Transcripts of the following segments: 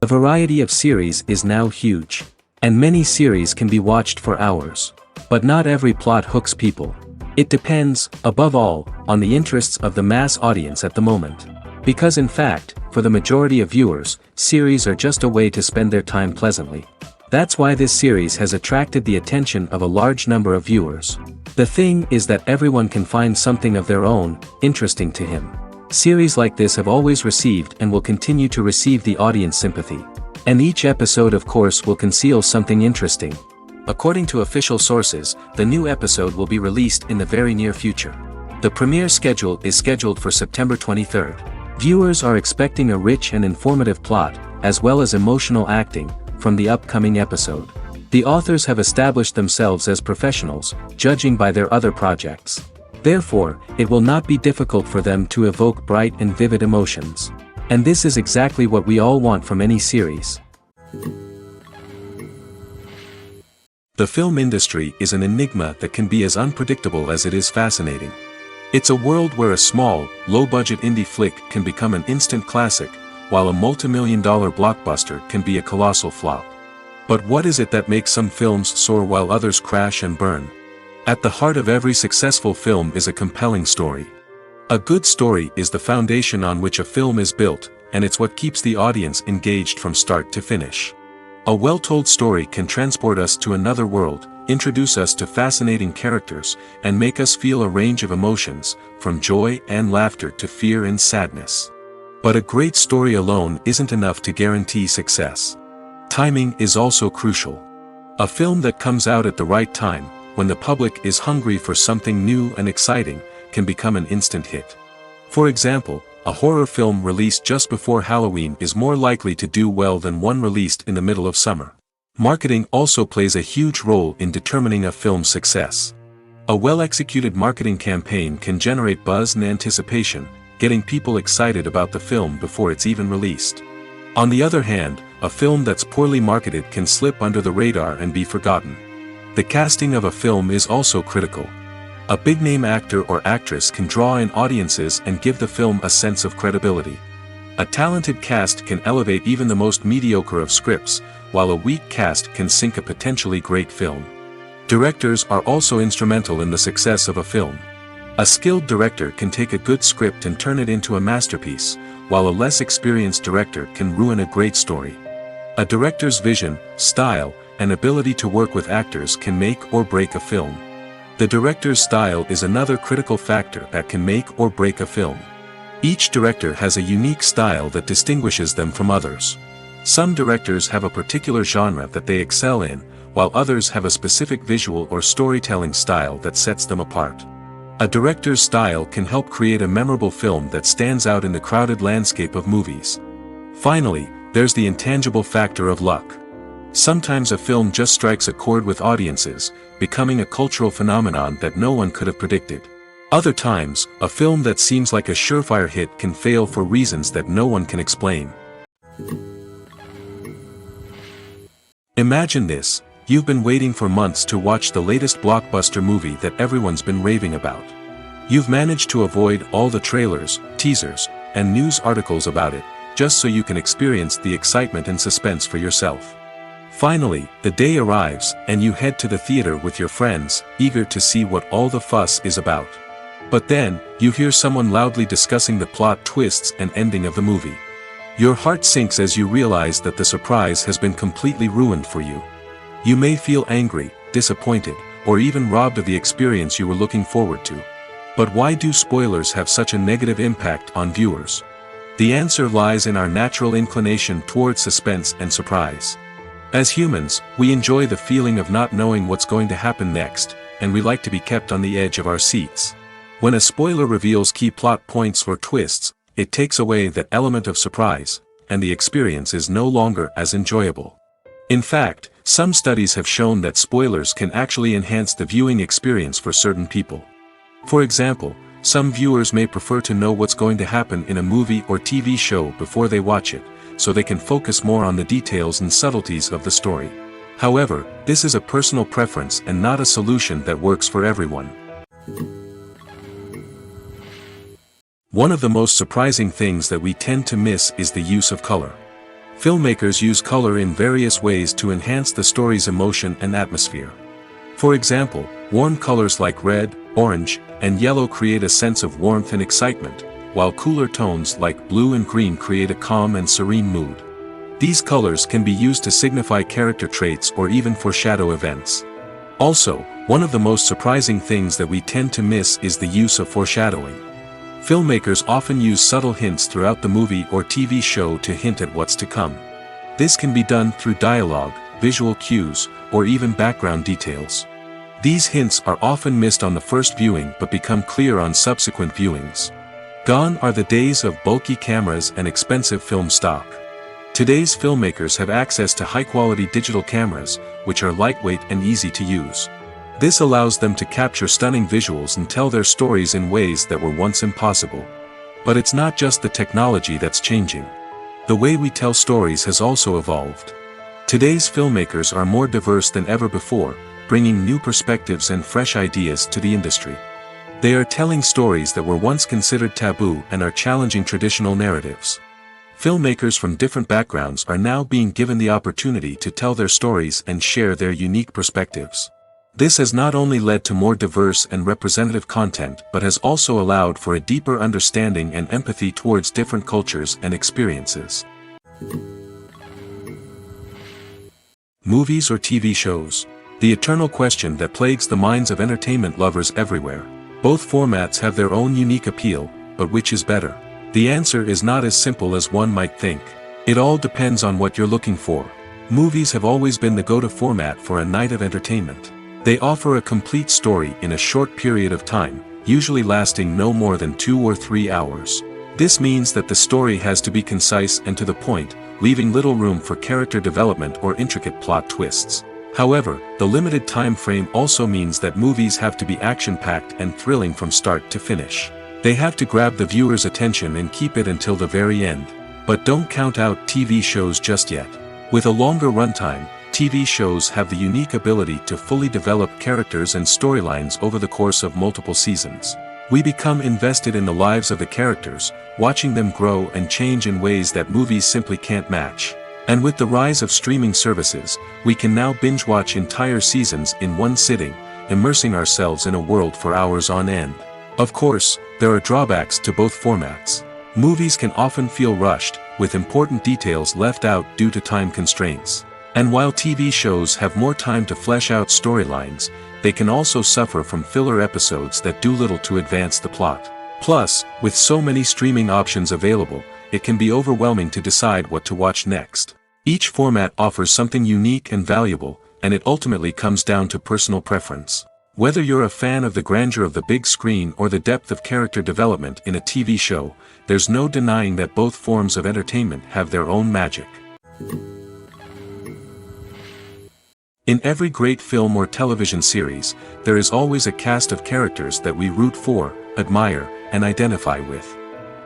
The variety of series is now huge. And many series can be watched for hours. But not every plot hooks people. It depends, above all, on the interests of the mass audience at the moment. Because in fact, for the majority of viewers, series are just a way to spend their time pleasantly. That's why this series has attracted the attention of a large number of viewers. The thing is that everyone can find something of their own, interesting to him. Series like this have always received and will continue to receive the audience sympathy. And each episode of course will conceal something interesting. According to official sources, the new episode will be released in the very near future. The premiere schedule is scheduled for September 23rd. Viewers are expecting a rich and informative plot, as well as emotional acting, from the upcoming episode. The authors have established themselves as professionals, judging by their other projects. Therefore, it will not be difficult for them to evoke bright and vivid emotions. And this is exactly what we all want from any series. The film industry is an enigma that can be as unpredictable as it is fascinating. It's a world where a small, low-budget indie flick can become an instant classic, while a multi-million-dollar blockbuster can be a colossal flop. But what is it that makes some films soar while others crash and burn? At the heart of every successful film is a compelling story. A good story is the foundation on which a film is built, and it's what keeps the audience engaged from start to finish. A well-told story can transport us to another world, introduce us to fascinating characters, and make us feel a range of emotions, from joy and laughter to fear and sadness. But a great story alone isn't enough to guarantee success. Timing is also crucial. A film that comes out at the right time, when the public is hungry for something new and exciting, can become an instant hit. For example, a horror film released just before Halloween is more likely to do well than one released in the middle of summer. Marketing also plays a huge role in determining a film's success. A well-executed marketing campaign can generate buzz and anticipation, getting people excited about the film before it's even released. On the other hand, a film that's poorly marketed can slip under the radar and be forgotten. The casting of a film is also critical. A big-name actor or actress can draw in audiences and give the film a sense of credibility. A talented cast can elevate even the most mediocre of scripts, while a weak cast can sink a potentially great film. Directors are also instrumental in the success of a film. A skilled director can take a good script and turn it into a masterpiece, while a less experienced director can ruin a great story. A director's vision, style, and ability to work with actors can make or break a film. The director's style is another critical factor that can make or break a film. Each director has a unique style that distinguishes them from others. Some directors have a particular genre that they excel in, while others have a specific visual or storytelling style that sets them apart. A director's style can help create a memorable film that stands out in the crowded landscape of movies. Finally, there's the intangible factor of luck. Sometimes a film just strikes a chord with audiences, becoming a cultural phenomenon that no one could have predicted. Other times, a film that seems like a surefire hit can fail for reasons that no one can explain. Imagine this: you've been waiting for months to watch the latest blockbuster movie that everyone's been raving about. You've managed to avoid all the trailers, teasers, and news articles about it, just so you can experience the excitement and suspense for yourself. Finally, the day arrives, and you head to the theater with your friends, eager to see what all the fuss is about. But then, you hear someone loudly discussing the plot twists and ending of the movie. Your heart sinks as you realize that the surprise has been completely ruined for you. You may feel angry, disappointed, or even robbed of the experience you were looking forward to. But why do spoilers have such a negative impact on viewers? The answer lies in our natural inclination towards suspense and surprise. As humans, we enjoy the feeling of not knowing what's going to happen next, and we like to be kept on the edge of our seats. When a spoiler reveals key plot points or twists, it takes away that element of surprise, and the experience is no longer as enjoyable. In fact, some studies have shown that spoilers can actually enhance the viewing experience for certain people. For example, some viewers may prefer to know what's going to happen in a movie or TV show before they watch it, so they can focus more on the details and subtleties of the story. However, this is a personal preference and not a solution that works for everyone. One of the most surprising things that we tend to miss is the use of color. Filmmakers use color in various ways to enhance the story's emotion and atmosphere. For example, warm colors like red, orange, and yellow create a sense of warmth and excitement, while cooler tones like blue and green create a calm and serene mood. These colors can be used to signify character traits or even foreshadow events. Also, one of the most surprising things that we tend to miss is the use of foreshadowing. Filmmakers often use subtle hints throughout the movie or TV show to hint at what's to come. This can be done through dialogue, visual cues, or even background details. These hints are often missed on the first viewing but become clear on subsequent viewings. Gone are the days of bulky cameras and expensive film stock. Today's filmmakers have access to high-quality digital cameras, which are lightweight and easy to use. This allows them to capture stunning visuals and tell their stories in ways that were once impossible. But it's not just the technology that's changing. The way we tell stories has also evolved. Today's filmmakers are more diverse than ever before, bringing new perspectives and fresh ideas to the industry. They are telling stories that were once considered taboo and are challenging traditional narratives. Filmmakers from different backgrounds are now being given the opportunity to tell their stories and share their unique perspectives. This has not only led to more diverse and representative content but has also allowed for a deeper understanding and empathy towards different cultures and experiences. Movies or TV shows? The eternal question that plagues the minds of entertainment lovers everywhere. Both formats have their own unique appeal, but which is better? The answer is not as simple as one might think. It all depends on what you're looking for. Movies have always been the go-to format for a night of entertainment. They offer a complete story in a short period of time, usually lasting no more than 2 or 3 hours. This means that the story has to be concise and to the point, leaving little room for character development or intricate plot twists. However, the limited time frame also means that movies have to be action-packed and thrilling from start to finish. They have to grab the viewer's attention and keep it until the very end. But don't count out TV shows just yet. With a longer runtime, TV shows have the unique ability to fully develop characters and storylines over the course of multiple seasons. We become invested in the lives of the characters, watching them grow and change in ways that movies simply can't match. And with the rise of streaming services, we can now binge-watch entire seasons in one sitting, immersing ourselves in a world for hours on end. Of course, there are drawbacks to both formats. Movies can often feel rushed, with important details left out due to time constraints. And while TV shows have more time to flesh out storylines, they can also suffer from filler episodes that do little to advance the plot. Plus, with so many streaming options available, it can be overwhelming to decide what to watch next. Each format offers something unique and valuable, and it ultimately comes down to personal preference. Whether you're a fan of the grandeur of the big screen or the depth of character development in a TV show, there's no denying that both forms of entertainment have their own magic. In every great film or television series, there is always a cast of characters that we root for, admire, and identify with.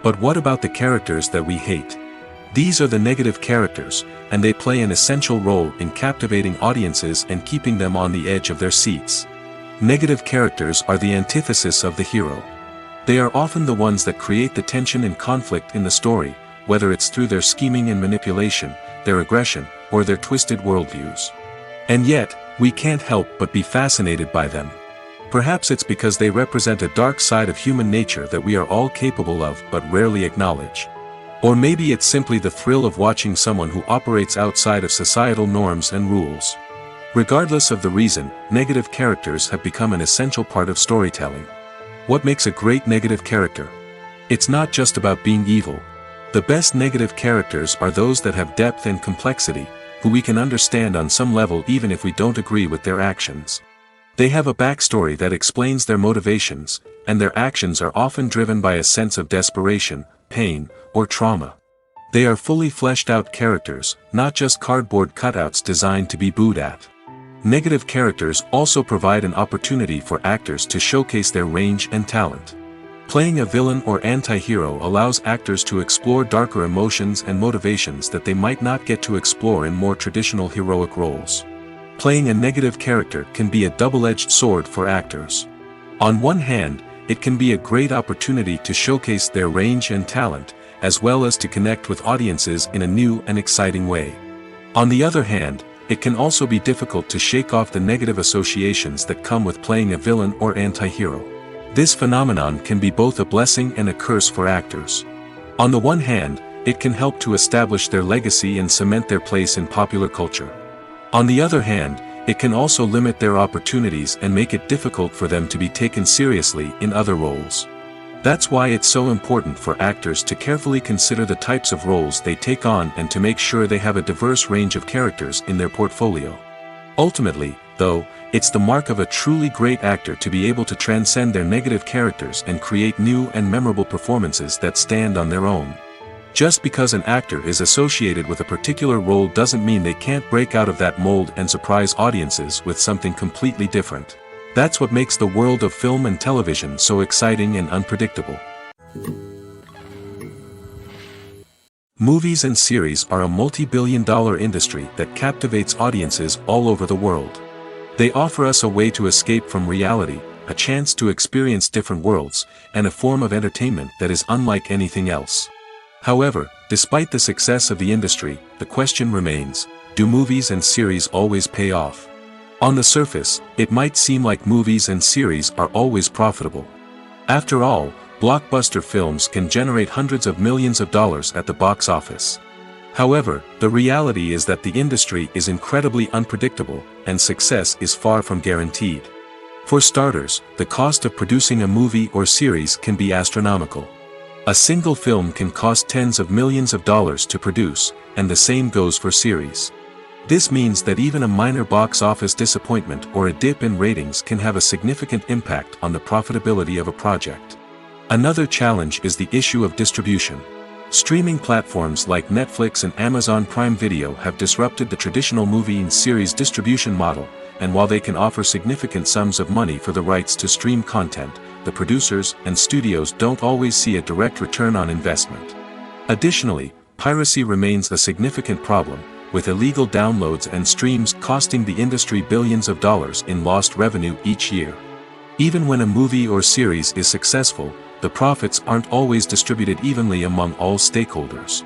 But what about the characters that we hate? These are the negative characters, and they play an essential role in captivating audiences and keeping them on the edge of their seats. Negative characters are the antithesis of the hero. They are often the ones that create the tension and conflict in the story, whether it's through their scheming and manipulation, their aggression, or their twisted worldviews. And yet, we can't help but be fascinated by them. Perhaps it's because they represent a dark side of human nature that we are all capable of but rarely acknowledge. Or maybe it's simply the thrill of watching someone who operates outside of societal norms and rules. Regardless of the reason, negative characters have become an essential part of storytelling. What makes a great negative character? It's not just about being evil. The best negative characters are those that have depth and complexity, who we can understand on some level even if we don't agree with their actions. They have a backstory that explains their motivations, and their actions are often driven by a sense of desperation, pain, or trauma. They are fully fleshed out characters, not just cardboard cutouts designed to be booed at. Negative characters also provide an opportunity for actors to showcase their range and talent. Playing a villain or anti-hero allows actors to explore darker emotions and motivations that they might not get to explore in more traditional heroic roles. Playing a negative character can be a double-edged sword for actors. On one hand, it can be a great opportunity to showcase their range and talent, as well as to connect with audiences in a new and exciting way. On the other hand, it can also be difficult to shake off the negative associations that come with playing a villain or anti-hero. This phenomenon can be both a blessing and a curse for actors. On the one hand, it can help to establish their legacy and cement their place in popular culture. On the other hand, it can also limit their opportunities and make it difficult for them to be taken seriously in other roles. That's why it's so important for actors to carefully consider the types of roles they take on and to make sure they have a diverse range of characters in their portfolio. Ultimately, though, it's the mark of a truly great actor to be able to transcend their negative characters and create new and memorable performances that stand on their own. Just because an actor is associated with a particular role doesn't mean they can't break out of that mold and surprise audiences with something completely different. That's what makes the world of film and television so exciting and unpredictable. Movies and series are a multi-billion-dollar industry that captivates audiences all over the world. They offer us a way to escape from reality, a chance to experience different worlds, and a form of entertainment that is unlike anything else. However, despite the success of the industry, the question remains, do movies and series always pay off? On the surface, it might seem like movies and series are always profitable. After all, blockbuster films can generate hundreds of millions of dollars at the box office. However, the reality is that the industry is incredibly unpredictable, and success is far from guaranteed. For starters, the cost of producing a movie or series can be astronomical. A single film can cost tens of millions of dollars to produce, and the same goes for series. This means that even a minor box office disappointment or a dip in ratings can have a significant impact on the profitability of a project. Another challenge is the issue of distribution. Streaming platforms like Netflix and Amazon Prime Video have disrupted the traditional movie and series distribution model, and while they can offer significant sums of money for the rights to stream content, the producers and studios don't always see a direct return on investment. Additionally, piracy remains a significant problem, with illegal downloads and streams costing the industry billions of dollars in lost revenue each year. Even when a movie or series is successful, the profits aren't always distributed evenly among all stakeholders.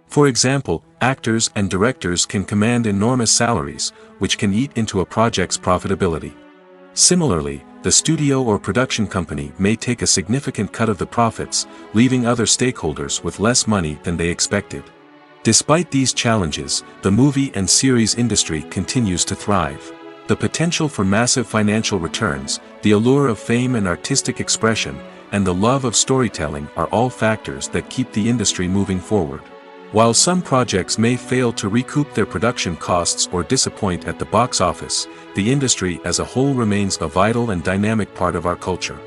For example, actors and directors can command enormous salaries, which can eat into a project's profitability. Similarly, the studio or production company may take a significant cut of the profits, leaving other stakeholders with less money than they expected. Despite these challenges, the movie and series industry continues to thrive. The potential for massive financial returns, the allure of fame and artistic expression, and the love of storytelling are all factors that keep the industry moving forward. While some projects may fail to recoup their production costs or disappoint at the box office, the industry as a whole remains a vital and dynamic part of our culture.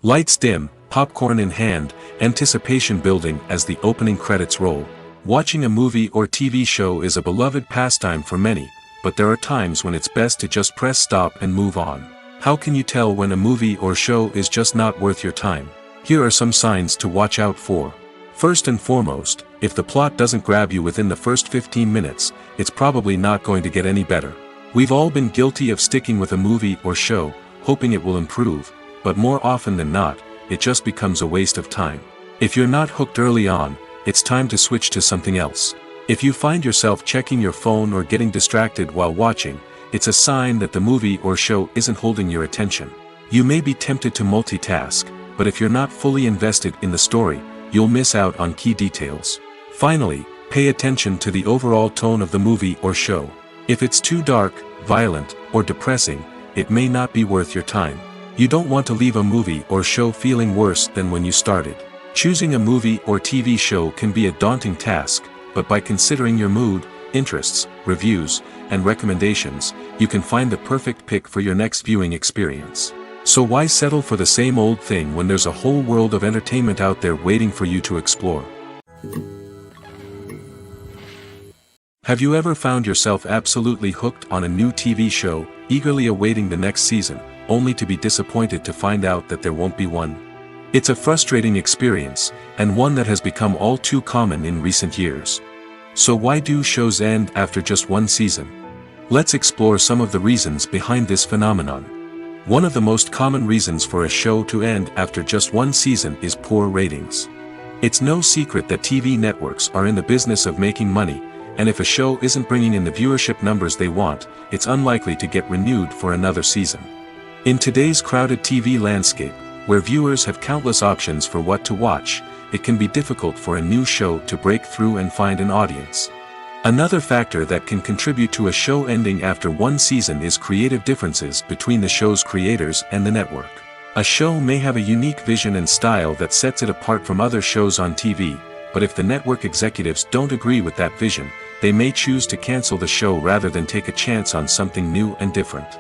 Lights dim, popcorn in hand, anticipation building as the opening credits roll. Watching a movie or TV show is a beloved pastime for many, but there are times when it's best to just press stop and move on. How can you tell when a movie or show is just not worth your time? Here are some signs to watch out for. First and foremost, if the plot doesn't grab you within the first 15 minutes, it's probably not going to get any better. We've all been guilty of sticking with a movie or show, hoping it will improve, but more often than not, it just becomes a waste of time. If you're not hooked early on, it's time to switch to something else. If you find yourself checking your phone or getting distracted while watching, it's a sign that the movie or show isn't holding your attention. You may be tempted to multitask, but if you're not fully invested in the story, you'll miss out on key details. Finally, pay attention to the overall tone of the movie or show. If it's too dark, violent, or depressing, it may not be worth your time. You don't want to leave a movie or show feeling worse than when you started. Choosing a movie or TV show can be a daunting task, but by considering your mood, interests, reviews, and recommendations, you can find the perfect pick for your next viewing experience. So why settle for the same old thing when there's a whole world of entertainment out there waiting for you to explore? Have you ever found yourself absolutely hooked on a new TV show, eagerly awaiting the next season, only to be disappointed to find out that there won't be one? It's a frustrating experience, and one that has become all too common in recent years. So why do shows end after just one season? Let's explore some of the reasons behind this phenomenon. One of the most common reasons for a show to end after just one season is poor ratings. It's no secret that TV networks are in the business of making money, and if a show isn't bringing in the viewership numbers they want, it's unlikely to get renewed for another season. In today's crowded TV landscape, where viewers have countless options for what to watch, it can be difficult for a new show to break through and find an audience. Another factor that can contribute to a show ending after one season is creative differences between the show's creators and the network. A show may have a unique vision and style that sets it apart from other shows on TV, but if the network executives don't agree with that vision, they may choose to cancel the show rather than take a chance on something new and different.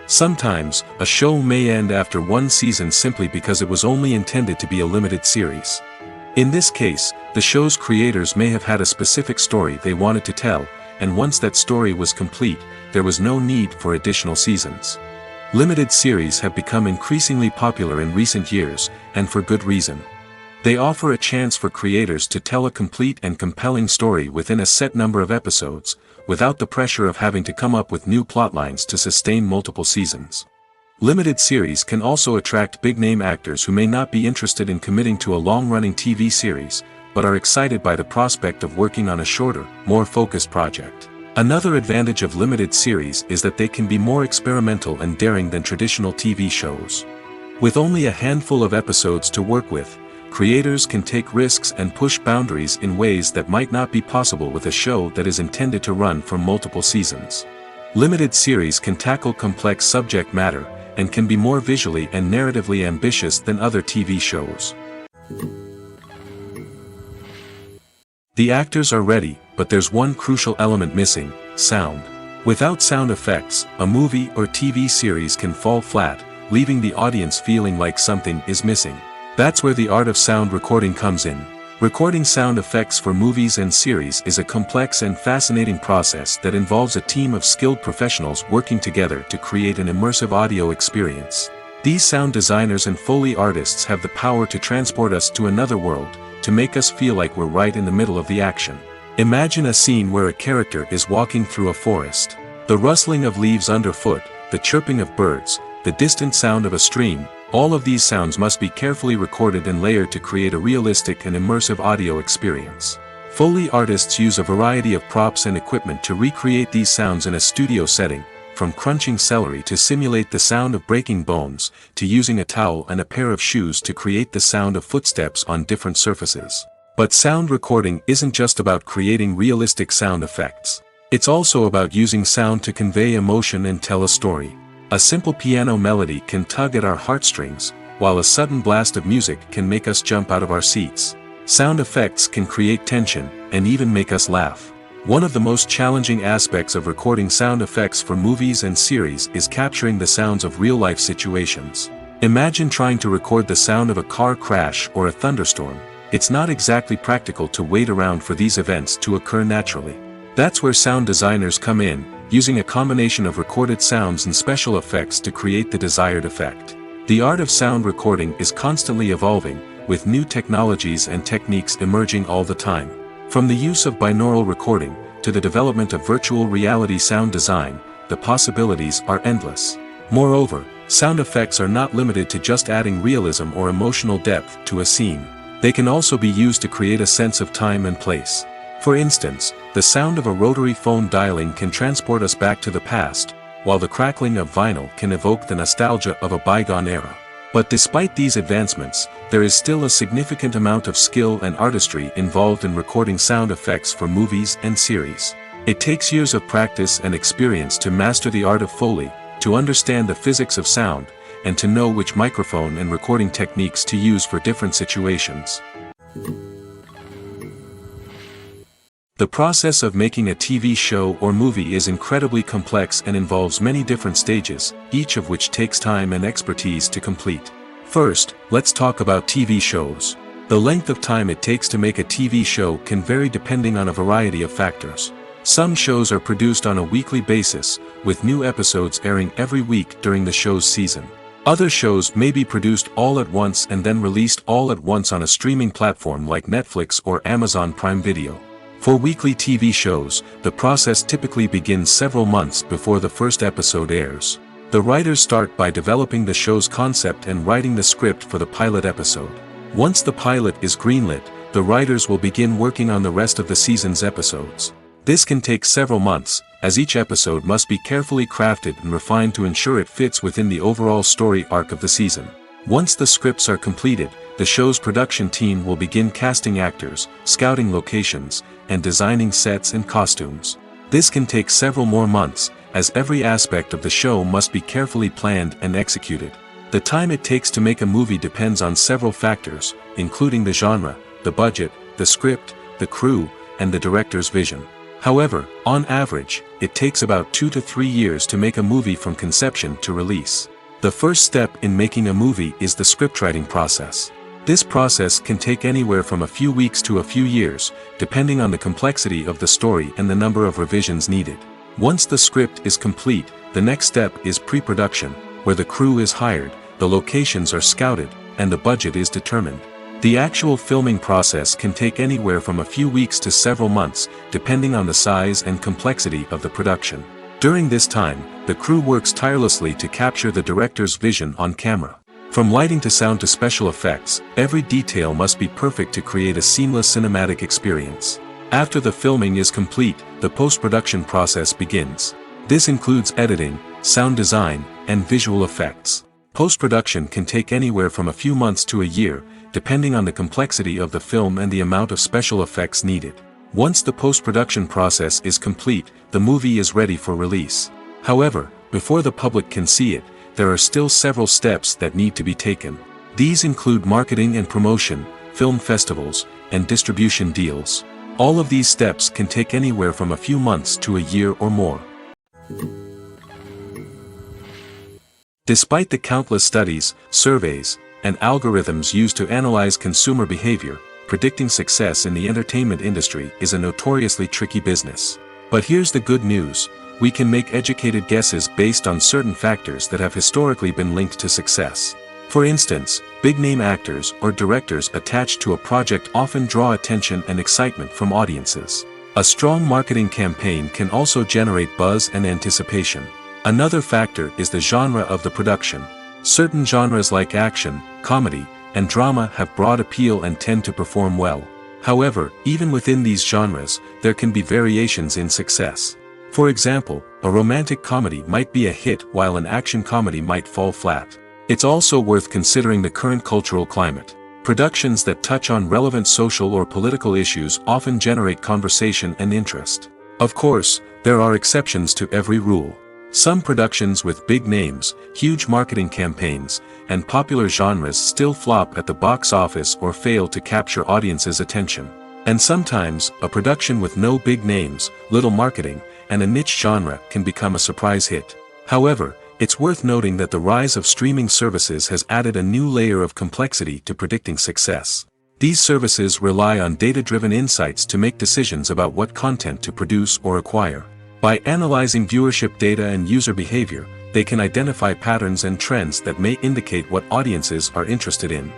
Sometimes, a show may end after one season simply because it was only intended to be a limited series. In this case, the show's creators may have had a specific story they wanted to tell, and once that story was complete, there was no need for additional seasons. Limited series have become increasingly popular in recent years, and for good reason. They offer a chance for creators to tell a complete and compelling story within a set number of episodes, without the pressure of having to come up with new plotlines to sustain multiple seasons. Limited series can also attract big-name actors who may not be interested in committing to a long-running TV series, but are excited by the prospect of working on a shorter, more focused project. Another advantage of limited series is that they can be more experimental and daring than traditional TV shows. With only a handful of episodes to work with, creators can take risks and push boundaries in ways that might not be possible with a show that is intended to run for multiple seasons. Limited series can tackle complex subject matter, and can be more visually and narratively ambitious than other TV shows. The actors are ready, but there's one crucial element missing: sound. Without sound effects, a movie or TV series can fall flat, leaving the audience feeling like something is missing. That's where the art of sound recording comes in. Recording sound effects for movies and series is a complex and fascinating process that involves a team of skilled professionals working together to create an immersive audio experience. These sound designers and Foley artists have the power to transport us to another world, to make us feel like we're right in the middle of the action. Imagine a scene where a character is walking through a forest. The rustling of leaves underfoot, the chirping of birds, the distant sound of a stream, all of these sounds must be carefully recorded and layered to create a realistic and immersive audio experience. Foley artists use a variety of props and equipment to recreate these sounds in a studio setting, from crunching celery to simulate the sound of breaking bones, to using a towel and a pair of shoes to create the sound of footsteps on different surfaces. But sound recording isn't just about creating realistic sound effects. It's also about using sound to convey emotion and tell a story. A simple piano melody can tug at our heartstrings, while a sudden blast of music can make us jump out of our seats. Sound effects can create tension, and even make us laugh. One of the most challenging aspects of recording sound effects for movies and series is capturing the sounds of real-life situations. Imagine trying to record the sound of a car crash or a thunderstorm. It's not exactly practical to wait around for these events to occur naturally. That's where sound designers come in, using a combination of recorded sounds and special effects to create the desired effect. The art of sound recording is constantly evolving, with new technologies and techniques emerging all the time. From the use of binaural recording, to the development of virtual reality sound design, the possibilities are endless. Moreover, sound effects are not limited to just adding realism or emotional depth to a scene. They can also be used to create a sense of time and place. For instance, the sound of a rotary phone dialing can transport us back to the past, while the crackling of vinyl can evoke the nostalgia of a bygone era. But despite these advancements, there is still a significant amount of skill and artistry involved in recording sound effects for movies and series. It takes years of practice and experience to master the art of Foley, to understand the physics of sound, and to know which microphone and recording techniques to use for different situations. The process of making a TV show or movie is incredibly complex and involves many different stages, each of which takes time and expertise to complete. First, let's talk about TV shows. The length of time it takes to make a TV show can vary depending on a variety of factors. Some shows are produced on a weekly basis, with new episodes airing every week during the show's season. Other shows may be produced all at once and then released all at once on a streaming platform like Netflix or Amazon Prime Video. For weekly TV shows, the process typically begins several months before the first episode airs. The writers start by developing the show's concept and writing the script for the pilot episode. Once the pilot is greenlit, the writers will begin working on the rest of the season's episodes. This can take several months, as each episode must be carefully crafted and refined to ensure it fits within the overall story arc of the season. Once the scripts are completed, the show's production team will begin casting actors, scouting locations, and designing sets and costumes. This can take several more months, as every aspect of the show must be carefully planned and executed. The time it takes to make a movie depends on several factors, including the genre, the budget, the script, the crew, and the director's vision. However, on average, it takes about 2 to 3 years to make a movie from conception to release. The first step in making a movie is the scriptwriting process. This process can take anywhere from a few weeks to a few years, depending on the complexity of the story and the number of revisions needed. Once the script is complete, the next step is pre-production, where the crew is hired, the locations are scouted, and the budget is determined. The actual filming process can take anywhere from a few weeks to several months, depending on the size and complexity of the production. During this time, the crew works tirelessly to capture the director's vision on camera. From lighting to sound to special effects, every detail must be perfect to create a seamless cinematic experience. After the filming is complete, the post-production process begins. This includes editing, sound design, and visual effects. Post-production can take anywhere from a few months to a year, depending on the complexity of the film and the amount of special effects needed. Once the post-production process is complete, the movie is ready for release. However, before the public can see it, there are still several steps that need to be taken. These include marketing and promotion, film festivals, and distribution deals. All of these steps can take anywhere from a few months to a year or more. Despite the countless studies, surveys, and algorithms used to analyze consumer behavior, predicting success in the entertainment industry is a notoriously tricky business. But here's the good news: we can make educated guesses based on certain factors that have historically been linked to success. For instance, big-name actors or directors attached to a project often draw attention and excitement from audiences. A strong marketing campaign can also generate buzz and anticipation. Another factor is the genre of the production. Certain genres like action, comedy, and drama have broad appeal and tend to perform well. However, even within these genres, there can be variations in success. For example, a romantic comedy might be a hit while an action comedy might fall flat. It's also worth considering the current cultural climate. Productions that touch on relevant social or political issues often generate conversation and interest. Of course, there are exceptions to every rule. Some productions with big names, huge marketing campaigns, and popular genres still flop at the box office or fail to capture audiences' attention. And sometimes, a production with no big names, little marketing, and a niche genre can become a surprise hit. However, it's worth noting that the rise of streaming services has added a new layer of complexity to predicting success. These services rely on data-driven insights to make decisions about what content to produce or acquire. By analyzing viewership data and user behavior, they can identify patterns and trends that may indicate what audiences are interested in.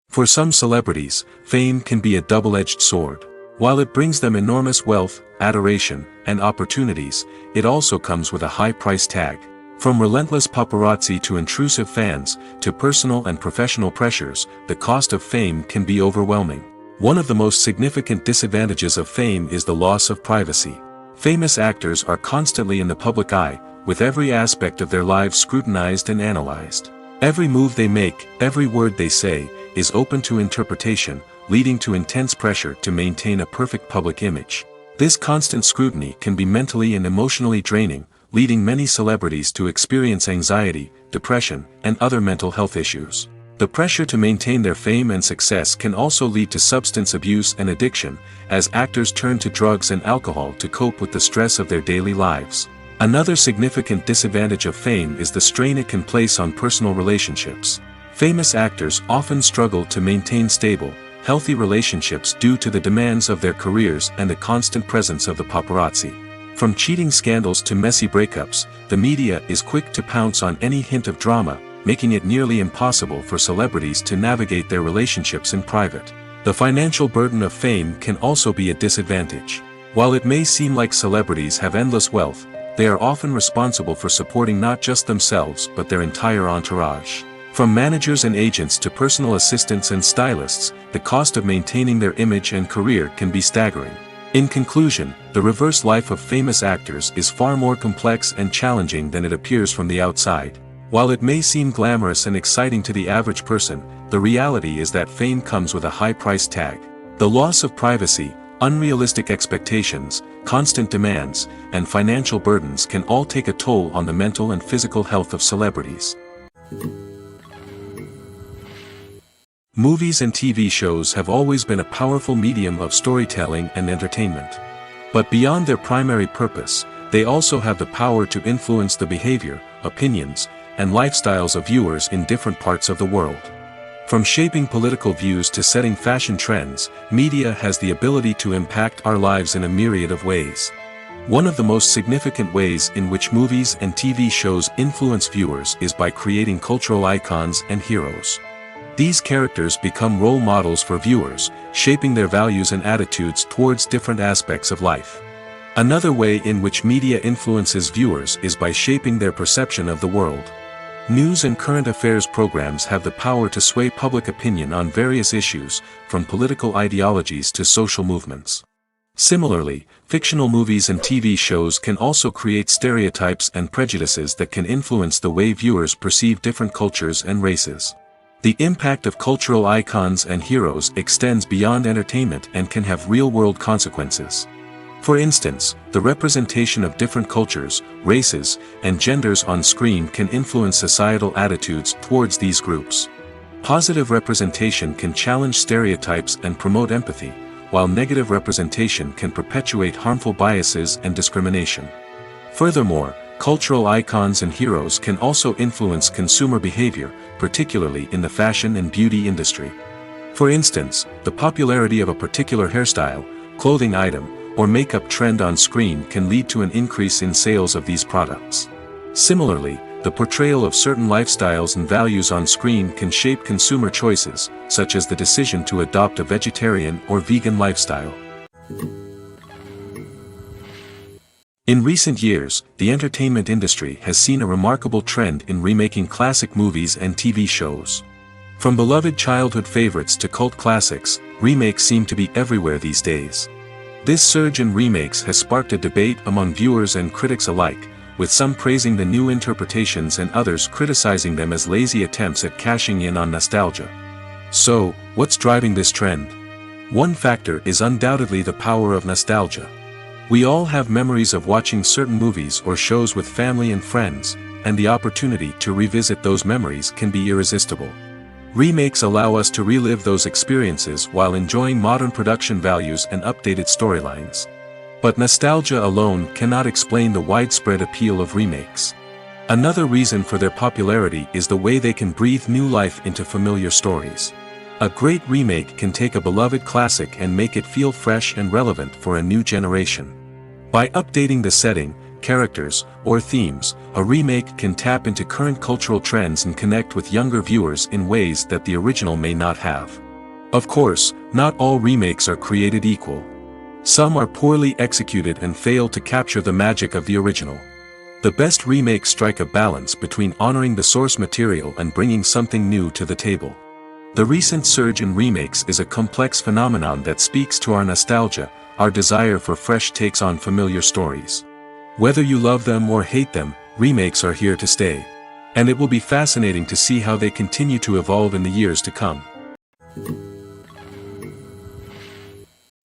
For some celebrities, fame can be a double-edged sword. While it brings them enormous wealth, adoration, and opportunities, it also comes with a high price tag. From relentless paparazzi to intrusive fans, to personal and professional pressures, the cost of fame can be overwhelming. One of the most significant disadvantages of fame is the loss of privacy. Famous actors are constantly in the public eye, with every aspect of their lives scrutinized and analyzed. Every move they make, every word they say, is open to interpretation, leading to intense pressure to maintain a perfect public image. This constant scrutiny can be mentally and emotionally draining, leading many celebrities to experience anxiety, depression, and other mental health issues. The pressure to maintain their fame and success can also lead to substance abuse and addiction, as actors turn to drugs and alcohol to cope with the stress of their daily lives. Another significant disadvantage of fame is the strain it can place on personal relationships. Famous actors often struggle to maintain stable, healthy relationships due to the demands of their careers and the constant presence of the paparazzi. From cheating scandals to messy breakups, the media is quick to pounce on any hint of drama, making it nearly impossible for celebrities to navigate their relationships in private. The financial burden of fame can also be a disadvantage. While it may seem like celebrities have endless wealth, they are often responsible for supporting not just themselves but their entire entourage. From managers and agents to personal assistants and stylists, the cost of maintaining their image and career can be staggering. In conclusion, the reverse life of famous actors is far more complex and challenging than it appears from the outside. While it may seem glamorous and exciting to the average person, the reality is that fame comes with a high price tag. The loss of privacy, unrealistic expectations, constant demands, and financial burdens can all take a toll on the mental and physical health of celebrities. Movies and TV shows have always been a powerful medium of storytelling and entertainment. But beyond their primary purpose, they also have the power to influence the behavior, opinions, and lifestyles of viewers in different parts of the world. From shaping political views to setting fashion trends, media has the ability to impact our lives in a myriad of ways. One of the most significant ways in which movies and TV shows influence viewers is by creating cultural icons and heroes. These characters become role models for viewers, shaping their values and attitudes towards different aspects of life. Another way in which media influences viewers is by shaping their perception of the world. News and current affairs programs have the power to sway public opinion on various issues, from political ideologies to social movements. Similarly, fictional movies and TV shows can also create stereotypes and prejudices that can influence the way viewers perceive different cultures and races. The impact of cultural icons and heroes extends beyond entertainment and can have real-world consequences. For instance, the representation of different cultures, races, and genders on screen can influence societal attitudes towards these groups. Positive representation can challenge stereotypes and promote empathy, while negative representation can perpetuate harmful biases and discrimination. Furthermore, cultural icons and heroes can also influence consumer behavior, particularly in the fashion and beauty industry. For instance, the popularity of a particular hairstyle, clothing item, or makeup trend on screen can lead to an increase in sales of these products. Similarly, the portrayal of certain lifestyles and values on screen can shape consumer choices, such as the decision to adopt a vegetarian or vegan lifestyle. In recent years, the entertainment industry has seen a remarkable trend in remaking classic movies and TV shows. From beloved childhood favorites to cult classics, remakes seem to be everywhere these days. This surge in remakes has sparked a debate among viewers and critics alike, with some praising the new interpretations and others criticizing them as lazy attempts at cashing in on nostalgia. So, what's driving this trend? One factor is undoubtedly the power of nostalgia. We all have memories of watching certain movies or shows with family and friends, and the opportunity to revisit those memories can be irresistible. Remakes allow us to relive those experiences while enjoying modern production values and updated storylines. But nostalgia alone cannot explain the widespread appeal of remakes. Another reason for their popularity is the way they can breathe new life into familiar stories. A great remake can take a beloved classic and make it feel fresh and relevant for a new generation. By updating the setting, characters, or themes, a remake can tap into current cultural trends and connect with younger viewers in ways that the original may not have. Of course, not all remakes are created equal. Some are poorly executed and fail to capture the magic of the original. The best remakes strike a balance between honoring the source material and bringing something new to the table. The recent surge in remakes is a complex phenomenon that speaks to our nostalgia, our desire for fresh takes on familiar stories. Whether you love them or hate them, remakes are here to stay. And it will be fascinating to see how they continue to evolve in the years to come.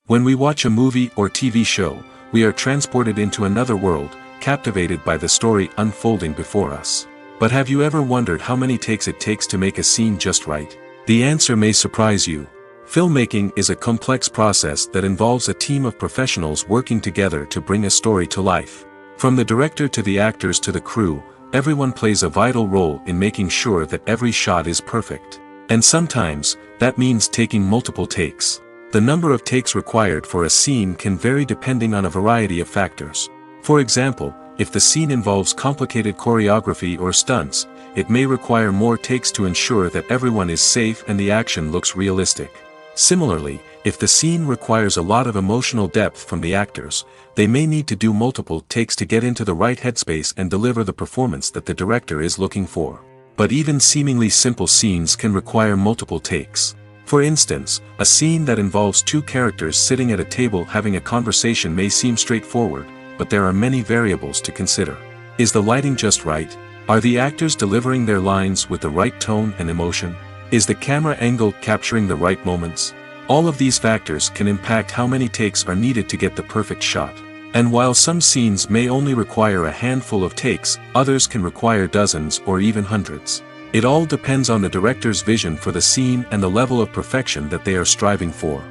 When we watch a movie or TV show, we are transported into another world, captivated by the story unfolding before us. But have you ever wondered how many takes it takes to make a scene just right? The answer may surprise you. Filmmaking is a complex process that involves a team of professionals working together to bring a story to life. From the director to the actors to the crew, everyone plays a vital role in making sure that every shot is perfect. And sometimes, that means taking multiple takes. The number of takes required for a scene can vary depending on a variety of factors. For example, if the scene involves complicated choreography or stunts, it may require more takes to ensure that everyone is safe and the action looks realistic. Similarly, if the scene requires a lot of emotional depth from the actors, they may need to do multiple takes to get into the right headspace and deliver the performance that the director is looking for. But even seemingly simple scenes can require multiple takes. For instance, a scene that involves two characters sitting at a table having a conversation may seem straightforward, but there are many variables to consider. Is the lighting just right? Are the actors delivering their lines with the right tone and emotion? Is the camera angle capturing the right moments? All of these factors can impact how many takes are needed to get the perfect shot. And while some scenes may only require a handful of takes, others can require dozens or even hundreds. It all depends on the director's vision for the scene and the level of perfection that they are striving for.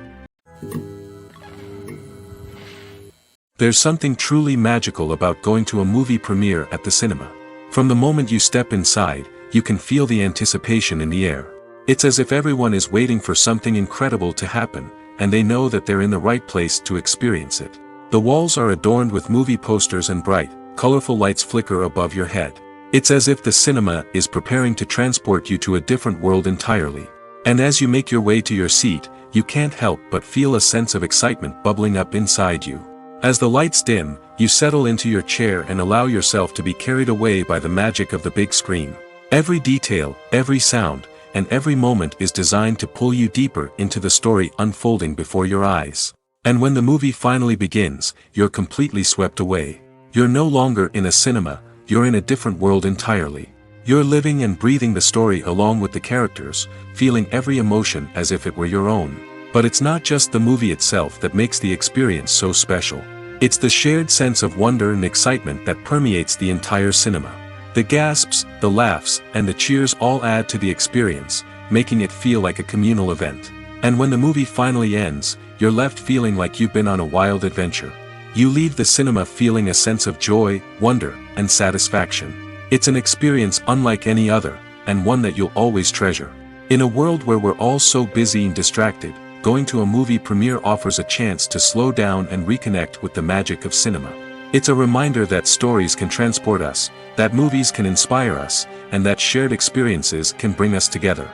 There's something truly magical about going to a movie premiere at the cinema. From the moment you step inside, you can feel the anticipation in the air. It's as if everyone is waiting for something incredible to happen, and they know that they're in the right place to experience it. The walls are adorned with movie posters and bright, colorful lights flicker above your head. It's as if the cinema is preparing to transport you to a different world entirely. And as you make your way to your seat, you can't help but feel a sense of excitement bubbling up inside you. As the lights dim, you settle into your chair and allow yourself to be carried away by the magic of the big screen. Every detail, every sound, and every moment is designed to pull you deeper into the story unfolding before your eyes. And when the movie finally begins, you're completely swept away. You're no longer in a cinema, you're in a different world entirely. You're living and breathing the story along with the characters, feeling every emotion as if it were your own. But it's not just the movie itself that makes the experience so special. It's the shared sense of wonder and excitement that permeates the entire cinema. The gasps, the laughs, and the cheers all add to the experience, making it feel like a communal event. And when the movie finally ends, you're left feeling like you've been on a wild adventure. You leave the cinema feeling a sense of joy, wonder, and satisfaction. It's an experience unlike any other, and one that you'll always treasure. In a world where we're all so busy and distracted, going to a movie premiere offers a chance to slow down and reconnect with the magic of cinema. It's a reminder that stories can transport us, that movies can inspire us, and that shared experiences can bring us together.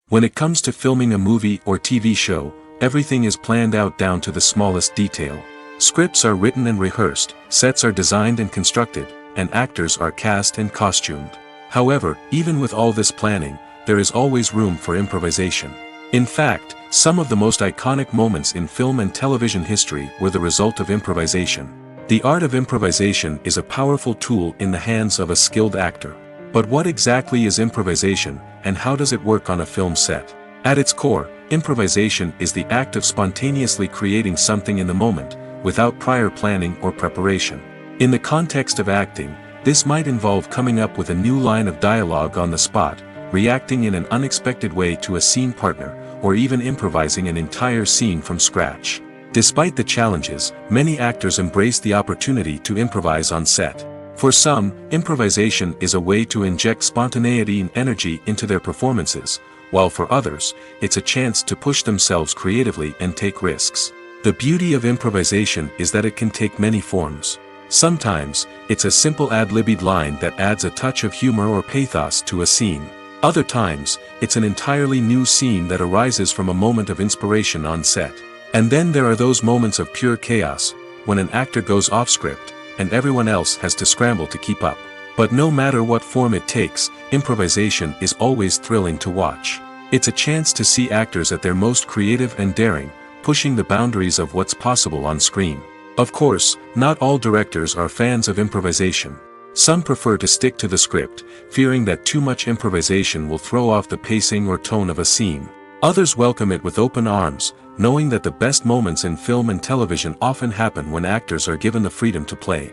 When it comes to filming a movie or TV show, everything is planned out down to the smallest detail. Scripts are written and rehearsed, sets are designed and constructed, and actors are cast and costumed. However, even with all this planning, there is always room for improvisation. In fact, some of the most iconic moments in film and television history were the result of improvisation. The art of improvisation is a powerful tool in the hands of a skilled actor. But what exactly is improvisation, and how does it work on a film set? At its core, improvisation is the act of spontaneously creating something in the moment, without prior planning or preparation. In the context of acting, this might involve coming up with a new line of dialogue on the spot, reacting in an unexpected way to a scene partner, or even improvising an entire scene from scratch. Despite the challenges, many actors embrace the opportunity to improvise on set. For some, improvisation is a way to inject spontaneity and energy into their performances, while for others, it's a chance to push themselves creatively and take risks. The beauty of improvisation is that it can take many forms. Sometimes, it's a simple ad-libbed line that adds a touch of humor or pathos to a scene. Other times, it's an entirely new scene that arises from a moment of inspiration on set. And then there are those moments of pure chaos, when an actor goes off script, and everyone else has to scramble to keep up. But no matter what form it takes, improvisation is always thrilling to watch. It's a chance to see actors at their most creative and daring, pushing the boundaries of what's possible on screen. Of course, not all directors are fans of improvisation. Some prefer to stick to the script, fearing that too much improvisation will throw off the pacing or tone of a scene. Others welcome it with open arms, knowing that the best moments in film and television often happen when actors are given the freedom to play.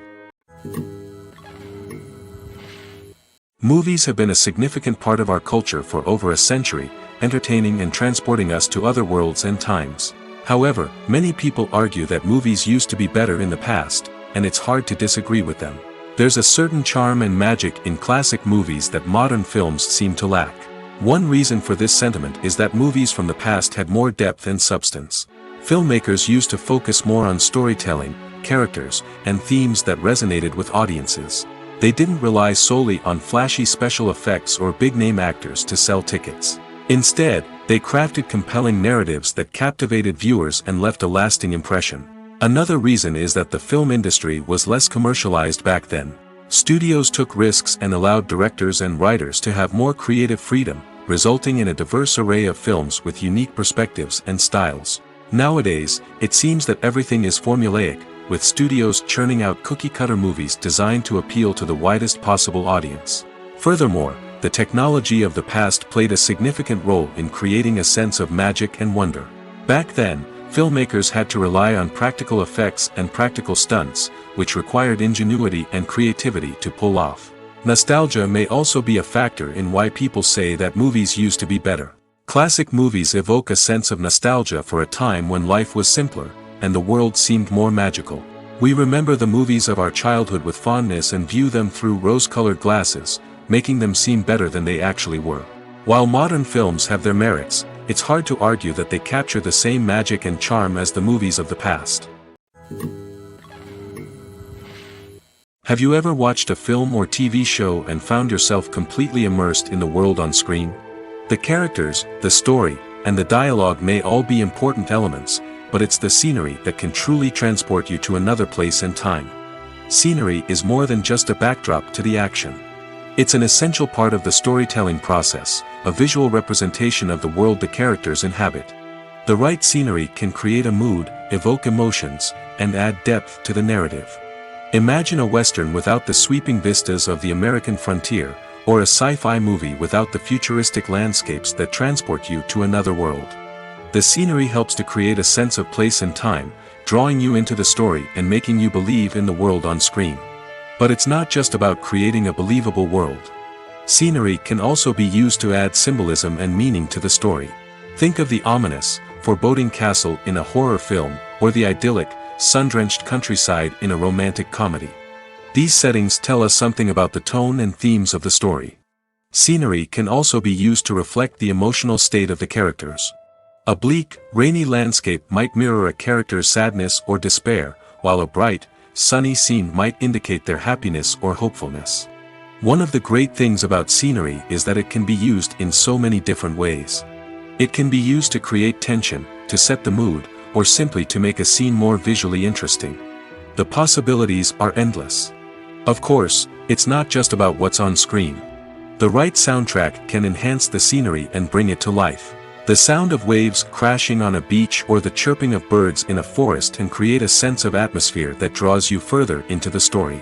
Movies have been a significant part of our culture for over a century, entertaining and transporting us to other worlds and times. However, many people argue that movies used to be better in the past, and it's hard to disagree with them. There's a certain charm and magic in classic movies that modern films seem to lack. One reason for this sentiment is that movies from the past had more depth and substance. Filmmakers used to focus more on storytelling, characters, and themes that resonated with audiences. They didn't rely solely on flashy special effects or big-name actors to sell tickets. Instead, they crafted compelling narratives that captivated viewers and left a lasting impression. Another reason is that the film industry was less commercialized back then. Studios took risks and allowed directors and writers to have more creative freedom, resulting in a diverse array of films with unique perspectives and styles. Nowadays, it seems that everything is formulaic, with studios churning out cookie-cutter movies designed to appeal to the widest possible audience. Furthermore, the technology of the past played a significant role in creating a sense of magic and wonder. Back then, filmmakers had to rely on practical effects and practical stunts, which required ingenuity and creativity to pull off. Nostalgia may also be a factor in why people say that movies used to be better. Classic movies evoke a sense of nostalgia for a time when life was simpler, and the world seemed more magical. We remember the movies of our childhood with fondness and view them through rose-colored glasses, making them seem better than they actually were. While modern films have their merits, it's hard to argue that they capture the same magic and charm as the movies of the past. Have you ever watched a film or TV show and found yourself completely immersed in the world on screen? The characters, the story, and the dialogue may all be important elements, but it's the scenery that can truly transport you to another place and time. Scenery is more than just a backdrop to the action. It's an essential part of the storytelling process, a visual representation of the world the characters inhabit. The right scenery can create a mood, evoke emotions, and add depth to the narrative. Imagine a Western without the sweeping vistas of the American frontier, or a sci-fi movie without the futuristic landscapes that transport you to another world. The scenery helps to create a sense of place and time, drawing you into the story and making you believe in the world on screen. But it's not just about creating a believable world. Scenery can also be used to add symbolism and meaning to the story. Think of the ominous, foreboding castle in a horror film, or the idyllic, sun-drenched countryside in a romantic comedy. These settings tell us something about the tone and themes of the story. Scenery can also be used to reflect the emotional state of the characters. A bleak, rainy landscape might mirror a character's sadness or despair, while a bright, sunny scene might indicate their happiness or hopefulness. One of the great things about scenery is that it can be used in so many different ways. It can be used to create tension, to set the mood, or simply to make a scene more visually interesting. The possibilities are endless. Of course, it's not just about what's on screen. The right soundtrack can enhance the scenery and bring it to life. The sound of waves crashing on a beach or the chirping of birds in a forest can create a sense of atmosphere that draws you further into the story.